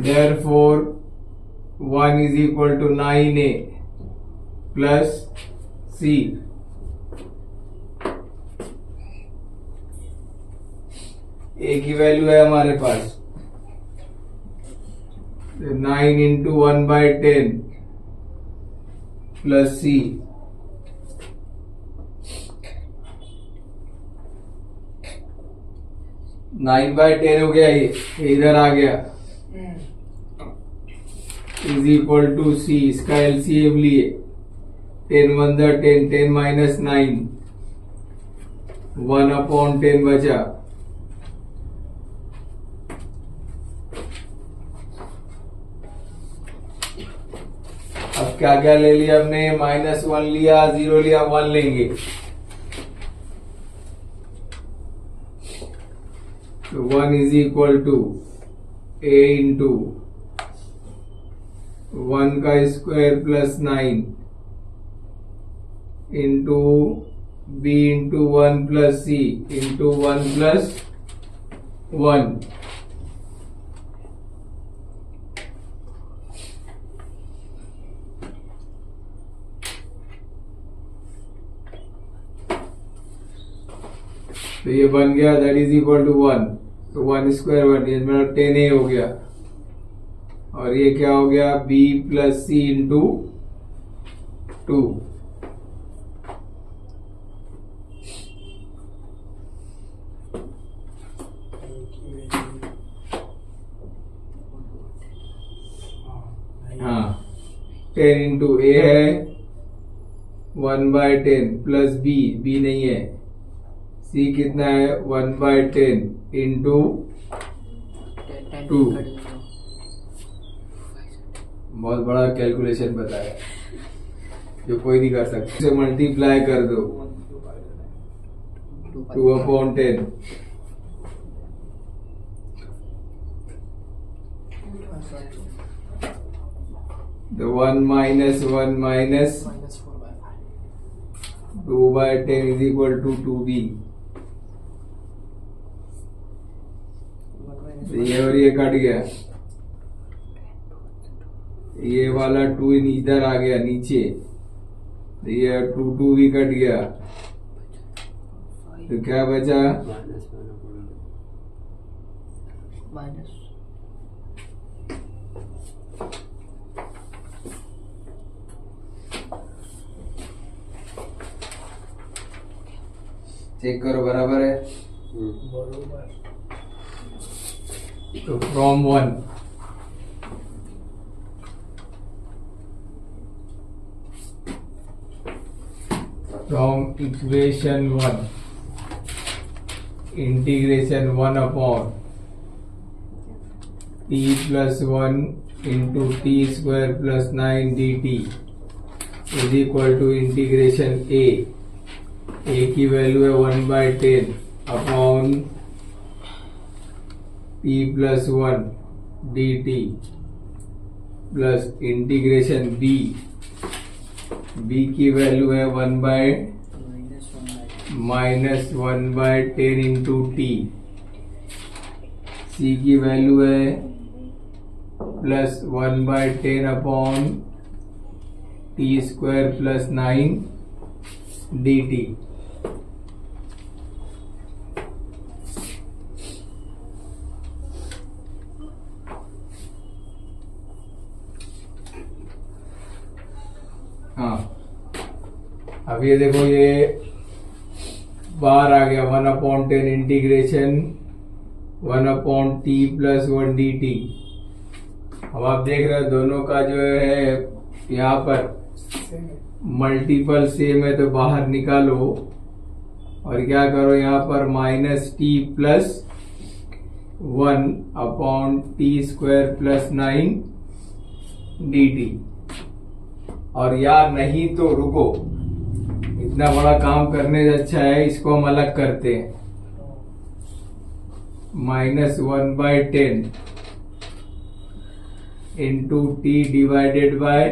Therefore 1 is equal to 9a plus c। a की वैल्यू है हमारे पास 9 इंटू 1/10 प्लस c, 9/10 हो गया, ये इधर आ गया, इज इक्वल टू सी, इसका एलसीएम लिए 10 1 10, 10 माइनस 9, 1 अपॉन 10 बचा, अब क्या क्या ले लिया हमने, -1 लिया, 0 लिया, 1 लेंगे, तो 1 is equal to a into 1 का square plus 9 into b into 1 plus c into 1 plus 1। तो ये बन गया दैट इज इक्वल टू 1, तो 1 स्क्वायर 1, ये मेरा 10a हो गया, और ये क्या हो गया b प्लस सी इंटू 2। हाँ 10 इंटू a है 1/10 प्लस b नहीं है, c कितना है 1/10 इंटू 2। बहुत बड़ा कैलकुलेशन बताया जो कोई नहीं कर सकता, इसे मल्टीप्लाई कर दो 2/10, तो 1 minus 1 minus -4/10 is equal to 2b। ये और ये कट गया, ये वाला 2 इधर आ गया नीचे, ये 2 भी कट गया, तो क्या बचा? माइनस चेक करो बराबर है। बरोबर। तो from 1 from equation 1 integration 1 upon t plus 1 into t square plus 9 dt is equal to integration a की वैल्यू है 1/10 upon t plus 1 dt plus integration b की वैल्यू है 1 bye minus 1/10 -1/10 into T, c की value है plus 1/10 upon t square plus 9 d T. हाँ, अब ये देखो, ये बाहर आ गया 1/10 integration 1/t plus 1 d T. अब आप देख रहे हो दोनों का जो है यहाँ पर मल्टीपल सेम है, तो बाहर निकालो और क्या करो, यहाँ पर -t plus 1/t square plus 9 d T. और या नहीं तो रुको, इतना बड़ा काम करने से अच्छा है इसको हम अलग करते हैं। -1/10 into T divided by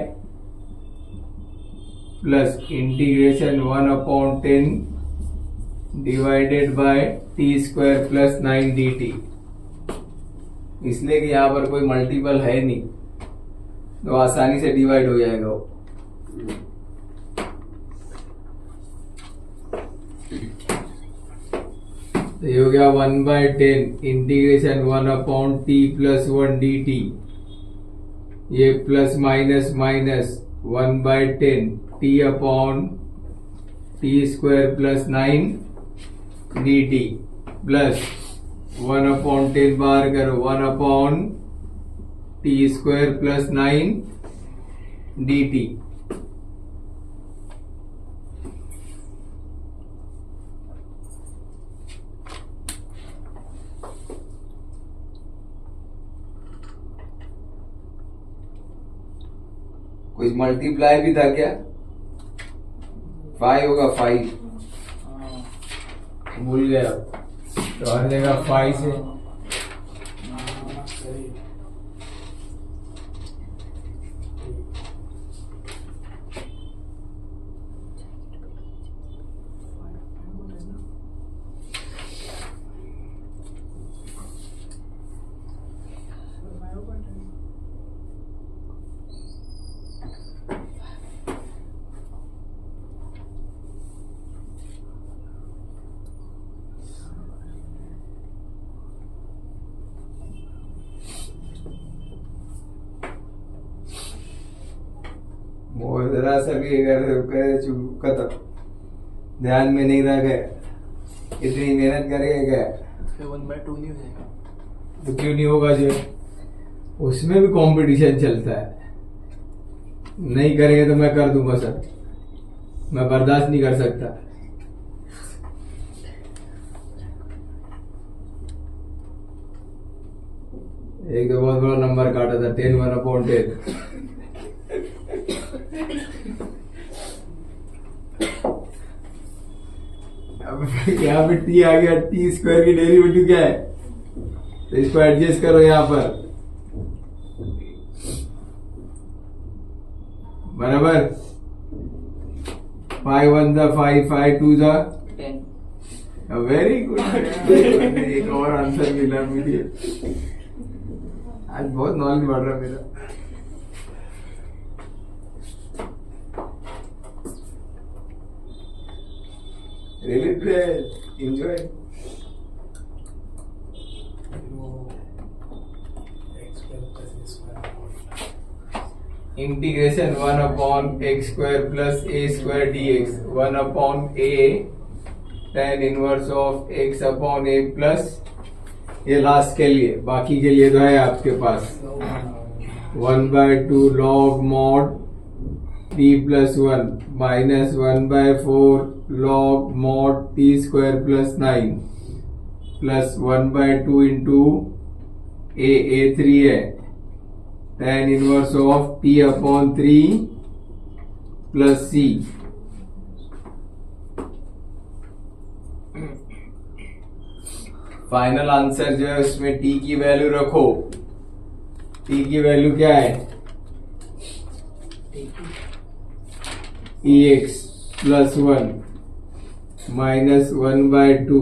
plus integration 1/10 divided by T square plus 9 d T. इसलिए कि यहाँ पर कोई मल्टीपल है नहीं, तो आसानी से डिवाइड हो जाएगा वो। तो ये हो गया 1/10 integration 1/t plus 1 d t, ये plus minus minus 1/10 t upon t square plus 9 d t plus 1/10 बाहर करो 1/t square plus 9 d t. कुछ मल्टीप्लाई भी था क्या? 5 होगा, 5 भूल गया, तो हर जगह 5 से। सही। वो जरा सा भी करे चुप खत्म, ध्यान में नहीं रह गए, इतनी मेहनत करेगा क्या? फिर 1/2 नहीं हो जाएगा? तो क्यों नहीं होगा? जो उसमें भी कंपटीशन चलता है, नहीं करेंगे तो मैं कर दूंगा सर, मैं बर्दाश्त नहीं कर सकता। एक तो बहुत बड़ा नंबर काटा था 10 1/10। अब यहाँ पे टी आ गया, टी स्क्वायर की डेरिवेटिव क्या है, तो इसको एडजस्ट करो यहाँ पर, बराबर 5 1 5 5 2 10 वेरी गुड। एक और आंसर मिला मुझे। आज बहुत नॉलेज बढ़ रहा मेरा। Really great, enjoy. Integration 1 upon x square plus A square D x 1 upon A tan inverse of x upon A plus, ये लास्ट के लिए, बाकी के लिए तो है आपके पास 1/2 log mod t plus 1 minus 1/4 log mod t square plus 9 plus 1/2 into a3 है tan inverse of t upon 3 plus c। Final answer जो है उसमें t की वैल्यू रखो। t की वैल्यू क्या है? ex plus 1 minus 1/2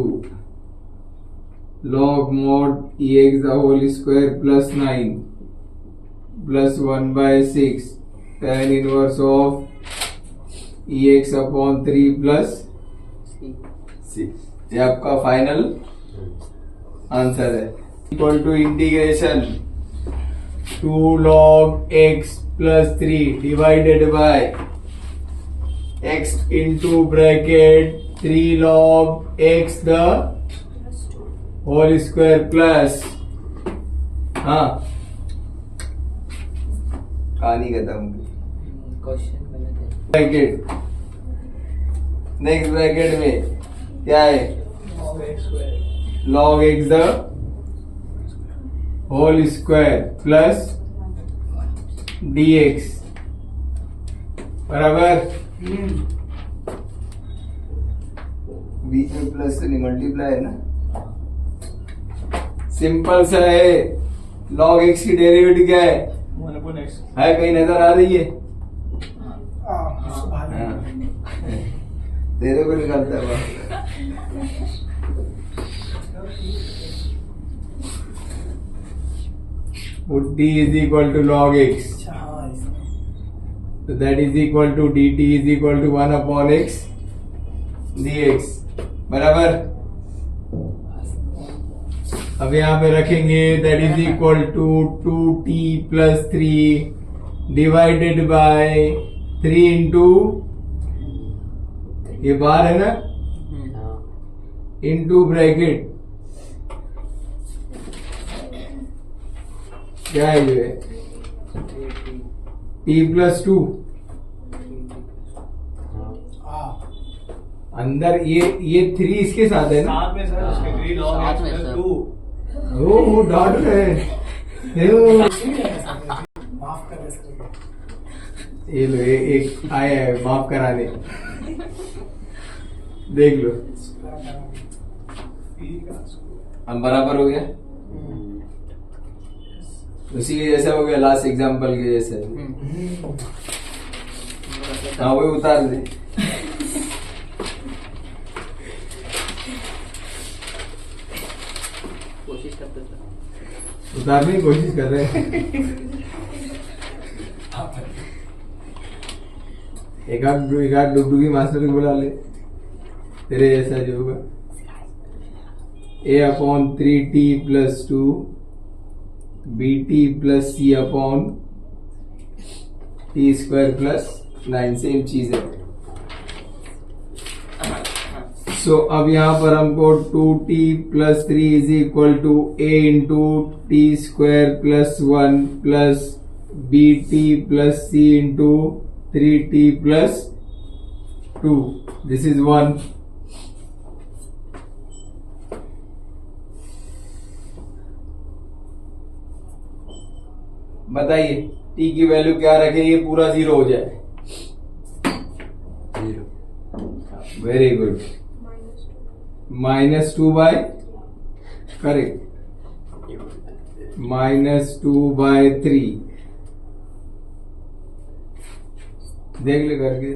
log mod ex the whole square plus 9 plus 1/6 tan inverse of ex upon 3 plus c। ये आपका फाइनल आंसर है। Equal to integration 2 log x plus 3 divided by x into bracket 3 log x the whole square plus, हाँ कहानी खत्म। Question गलत है। Bracket, next bracket में क्या है? log x the whole square plus dx बराबर, बीच में प्लस से मल्टीप्लाई है ना, सिंपल सा है। log x की डेरिवेटिव क्या है? 1/x है कहीं नजर आ रही है? तेरे को निकालता है t is equal to log x, so that is equal to dt is equal to 1 upon x dx बराबर। अब यहाँ पे रखेंगे that is equal to 2t plus 3 divided by 3 into, ये बार है ना, into ब्रैकेट क्या है ये t प्लस 2, अंदर ये 3 इसके साथ है ना, साथ में सर उसके 3 log साथ x में plus सर। 2 वो डांट रहे हैं। माफ कर दे। ये लो, एक आया है माफ कराने, देख लो। अब बराबर हो गया, उसी के जैसा हो गया, लास्ट एग्जांपल के जैसे। हाँ वही उतार दे। कोशिश करते थे। उतारने की कोशिश कर रहे हैं। एक आध डुगडुगी मास्टर को बुला ले, तेरे जैसा जो होगा। a upon 3t plus 2 bt plus c upon t square plus 9, same चीज है। सो अब यहाँ पर हमको 2t plus 3 is equal to a into t square plus 1 plus bt plus c into 3t plus 2, this is 1। बताइए t की value क्या रखे, ये पूरा 0 हो जाए। 0, वेरी गुड। -2 बाय, करेक्ट, -2/3, देख ले करके।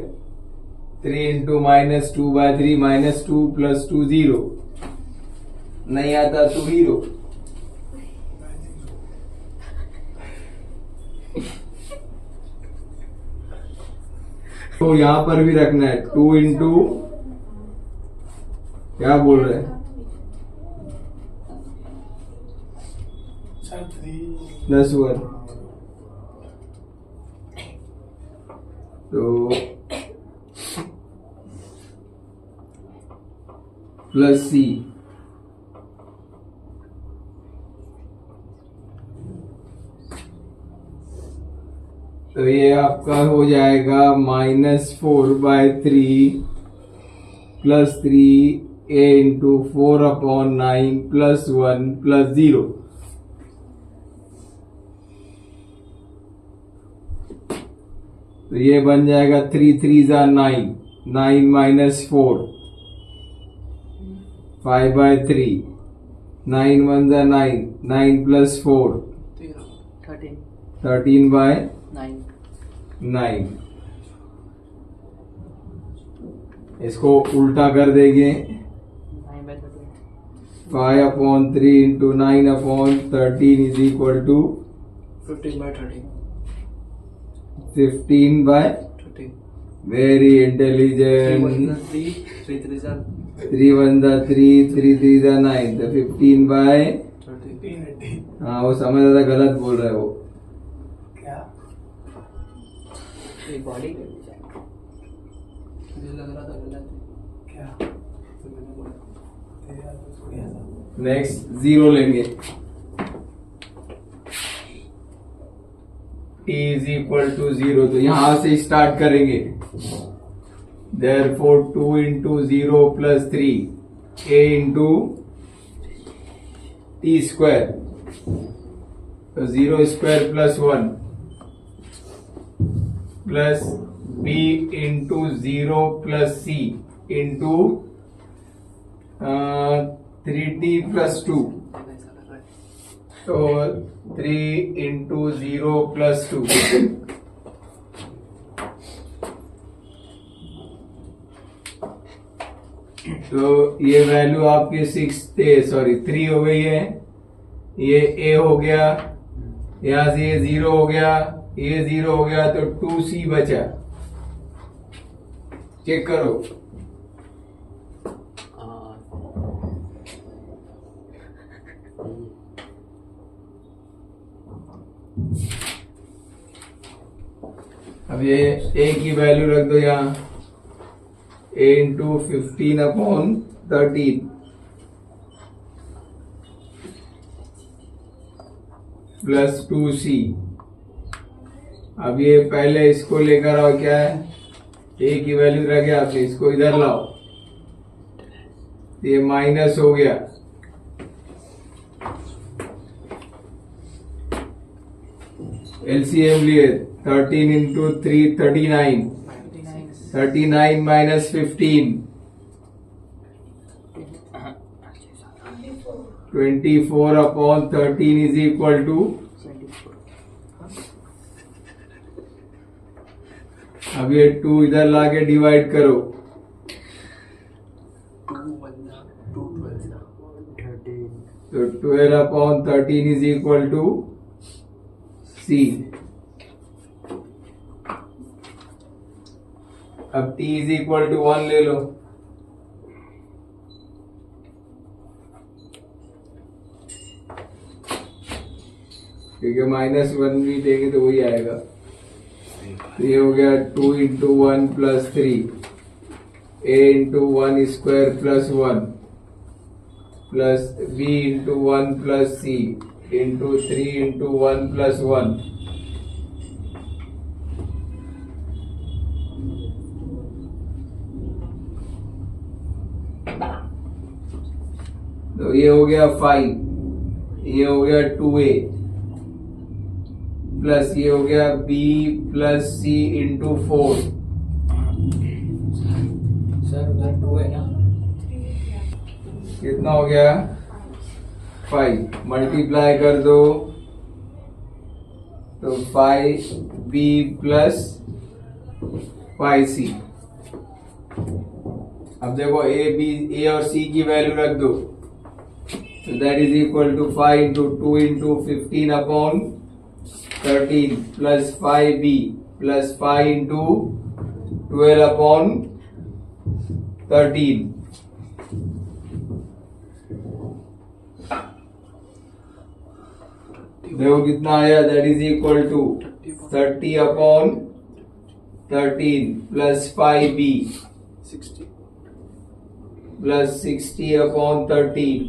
3 इंटू माइनस 2/3 माइनस 2 प्लस 2 0, नहीं आता तो हीरो। तो यहां पर भी रखना है 2 इंटू, क्या बोल रहे हैं, सर 3 प्लस 1, तो प्लस सी, तो ये आपका हो जाएगा -4/3 plus 3 a into 4/9 plus 1 plus 0। तो ये बन जाएगा 3 3 9, 9 माइनस 4, 5/3, 9 1 9, 9 प्लस 4, 13 13/9। 9 इसको उल्टा कर देंगे, 9/13 5/3 into 9/13 is equal to 15/13 15/, very intelligent. 3 3 3 are 3 1 3, 3 3 9, तो 15/, 13 हाँ वो समझ रहा था, गलत बोल रहा है वो। क्या ये बॉडी कर दी जाए, मुझे लग रहा था गलत है, क्या तो मैंने बोला तेरा तो बढ़िया था। नेक्स्ट 0 लेंगे, t इज इक्वल टू 0, तो यहां से स्टार्ट करेंगे। Therefore 2 into 0 plus 3 a into t square, तो 0 square plus 1 plus b into 0 plus c into 3t plus 2, ऐसा लग रहा है। तो 3 इंटू 0 प्लस 2, तो ये वैल्यू आपकी 3 हो गई है। ये a हो गया, यहां से ये 0 हो गया, ये 0 हो गया, तो 2c बचा। चेक करो, अब ये a की वैल्यू रख दो यहाँ, a इंटू 15/13 प्लस 2c। अब ये पहले इसको लेकर आओ, क्या है, a की वैल्यू रह गया, आपने इसको इधर लाओ, ये माइनस हो गया, एलसीएम लिए 13 into 3 39, 39 minus 15 24/13 is equal to, अब ये 2 इधर लाके डिवाइड करो, 2 तो 12/13 इज इक्वल टू c। अब t इज इक्वल टू 1 ले लो, क्योंकि -1 भी देंगे तो वही आएगा। तो ये हो गया 2 into 1 plus 3, a into 1 square plus 1 plus b into 1 plus c into 3 into 1 plus 1। तो ये हो गया 5, ये हो गया 2a प्लस ये हो गया b plus c into 4। Sir उधर 2 है ना, कितना हो गया, 5, मल्टीप्लाई कर दो, तो 5b प्लस 5c। अब देखो ए और सी की वैल्यू रख दो, तो that is equal to 5 into 2 into 15 upon 13 plus 5b plus 5 into 12 upon 13। देखो कितना आया, that is equal to 30 upon 13 plus 5b 60 plus 60 upon 13।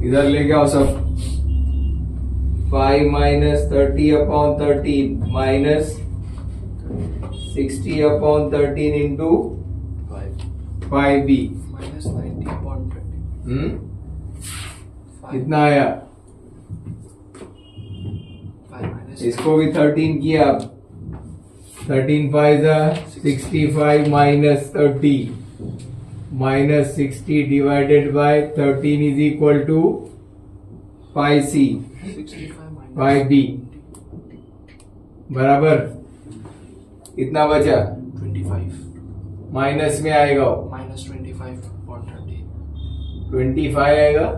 इधर लेके आओ सब। 5 minus 30 upon 13 minus 60 upon 13 into 5b। Minus 90 upon 20 कितना आया? 5 माइनस इसको भी 13 किया। 13 5 65 minus 30 minus 60 divided by 13 is equal to 5c 65 minus 5b बराबर कितना बचा? 25 माइनस में आएगा, माइनस 25 अपॉन 30 25 आएगा,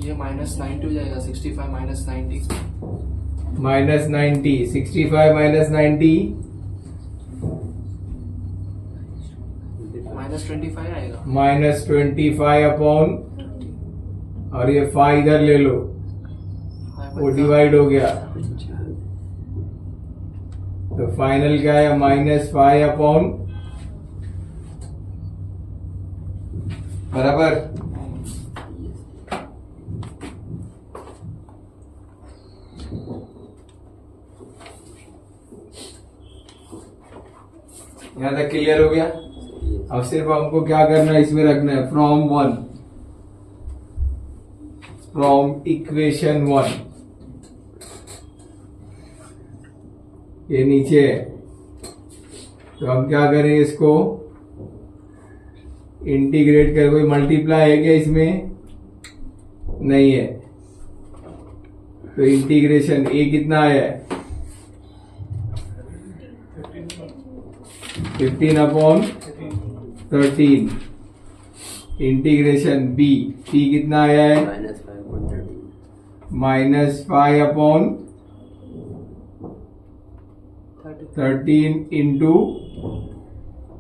ये माइनस 90 हो जाएगा। 65 माइनस 90 माइनस 90 65 माइनस 90 माइनस 25 आएगा। माइनस 25 अपॉन, और ये 5 इधर ले लो, वो डिवाइड हो गया, तो फाइनल क्या है? माइनस 5 अपॉन बराबर। यहां तक क्लियर हो गया। अब सिर्फ हमको क्या करना है, इसमें रखना है फ्रॉम इक्वेशन 1, ये नीचे है, तो हम क्या करें, इसको इंटीग्रेट कर, कोई मल्टीप्लाई है क्या इसमें? नहीं है, तो इंटीग्रेशन ए कितना आया है? 15 अपॉन 13 इंटीग्रेशन बी कितना आया है? Minus 5 upon 13 into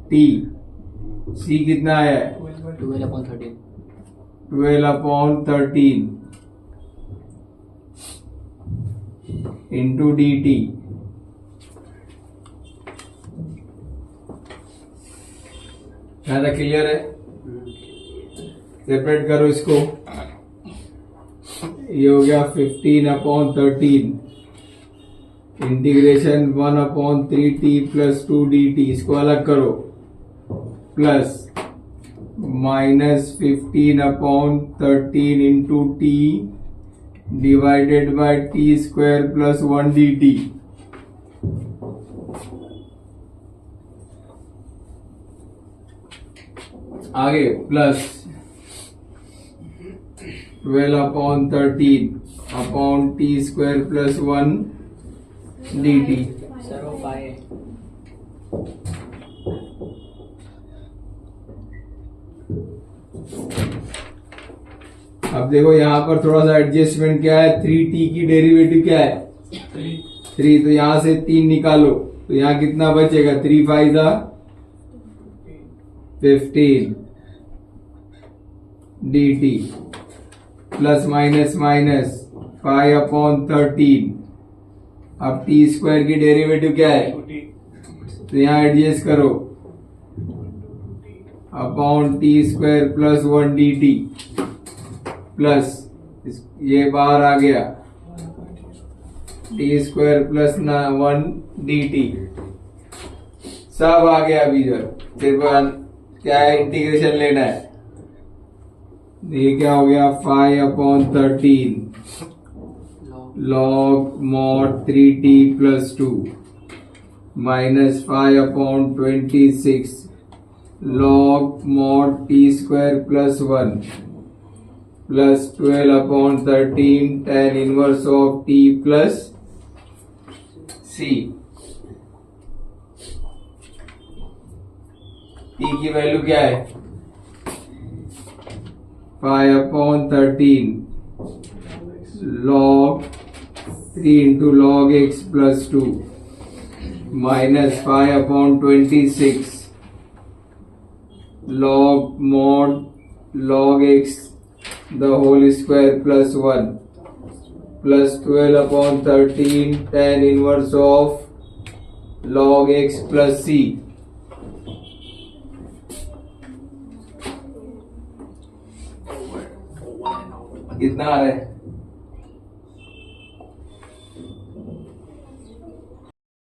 t. C कितना आया है? 12 upon 13 12 upon 13 into d t. ज्यादा क्लियर है? सेपरेट करो इसको। ये हो गया 15 upon 13 integration 1 upon 3t plus 2dt, इसको अलग करो, plus minus 15 upon 13 into T divided by T square plus 1dt। आगे plus 12 upon 13 upon t square plus 1dt। Sir वो 5 है। अब देखो यहां पर थोड़ा सा एडजस्टमेंट क्या है, 3t की डेरिवेटिव क्या है? 3, तो यहां से 3 निकालो, तो यहां कितना बचेगा? 3 5 15 dt plus minus minus 5 upon 13। अब टी स्क्वायर की डेरिवेटिव क्या है? तो यहां एडजस्ट करो, upon t square plus 1dt plus ये बाहर आ गया टी स्क्वायर प्लस 1dt, सब आ गया। अभी इधर सिर्फ क्या है, इंटीग्रेशन लेना है। ये क्या हो गया? 5 upon 13 log mod 3t plus 2 minus 5 upon 26 log mod T square plus 1 plus 12 upon 13 tan inverse of t plus c। t की वैल्यू क्या है 5/13 log 3 into log x plus 2 minus 5/26 log mod log x the whole square plus 1 plus 12/13 tan inverse of log x plus c. कितना आ रहा है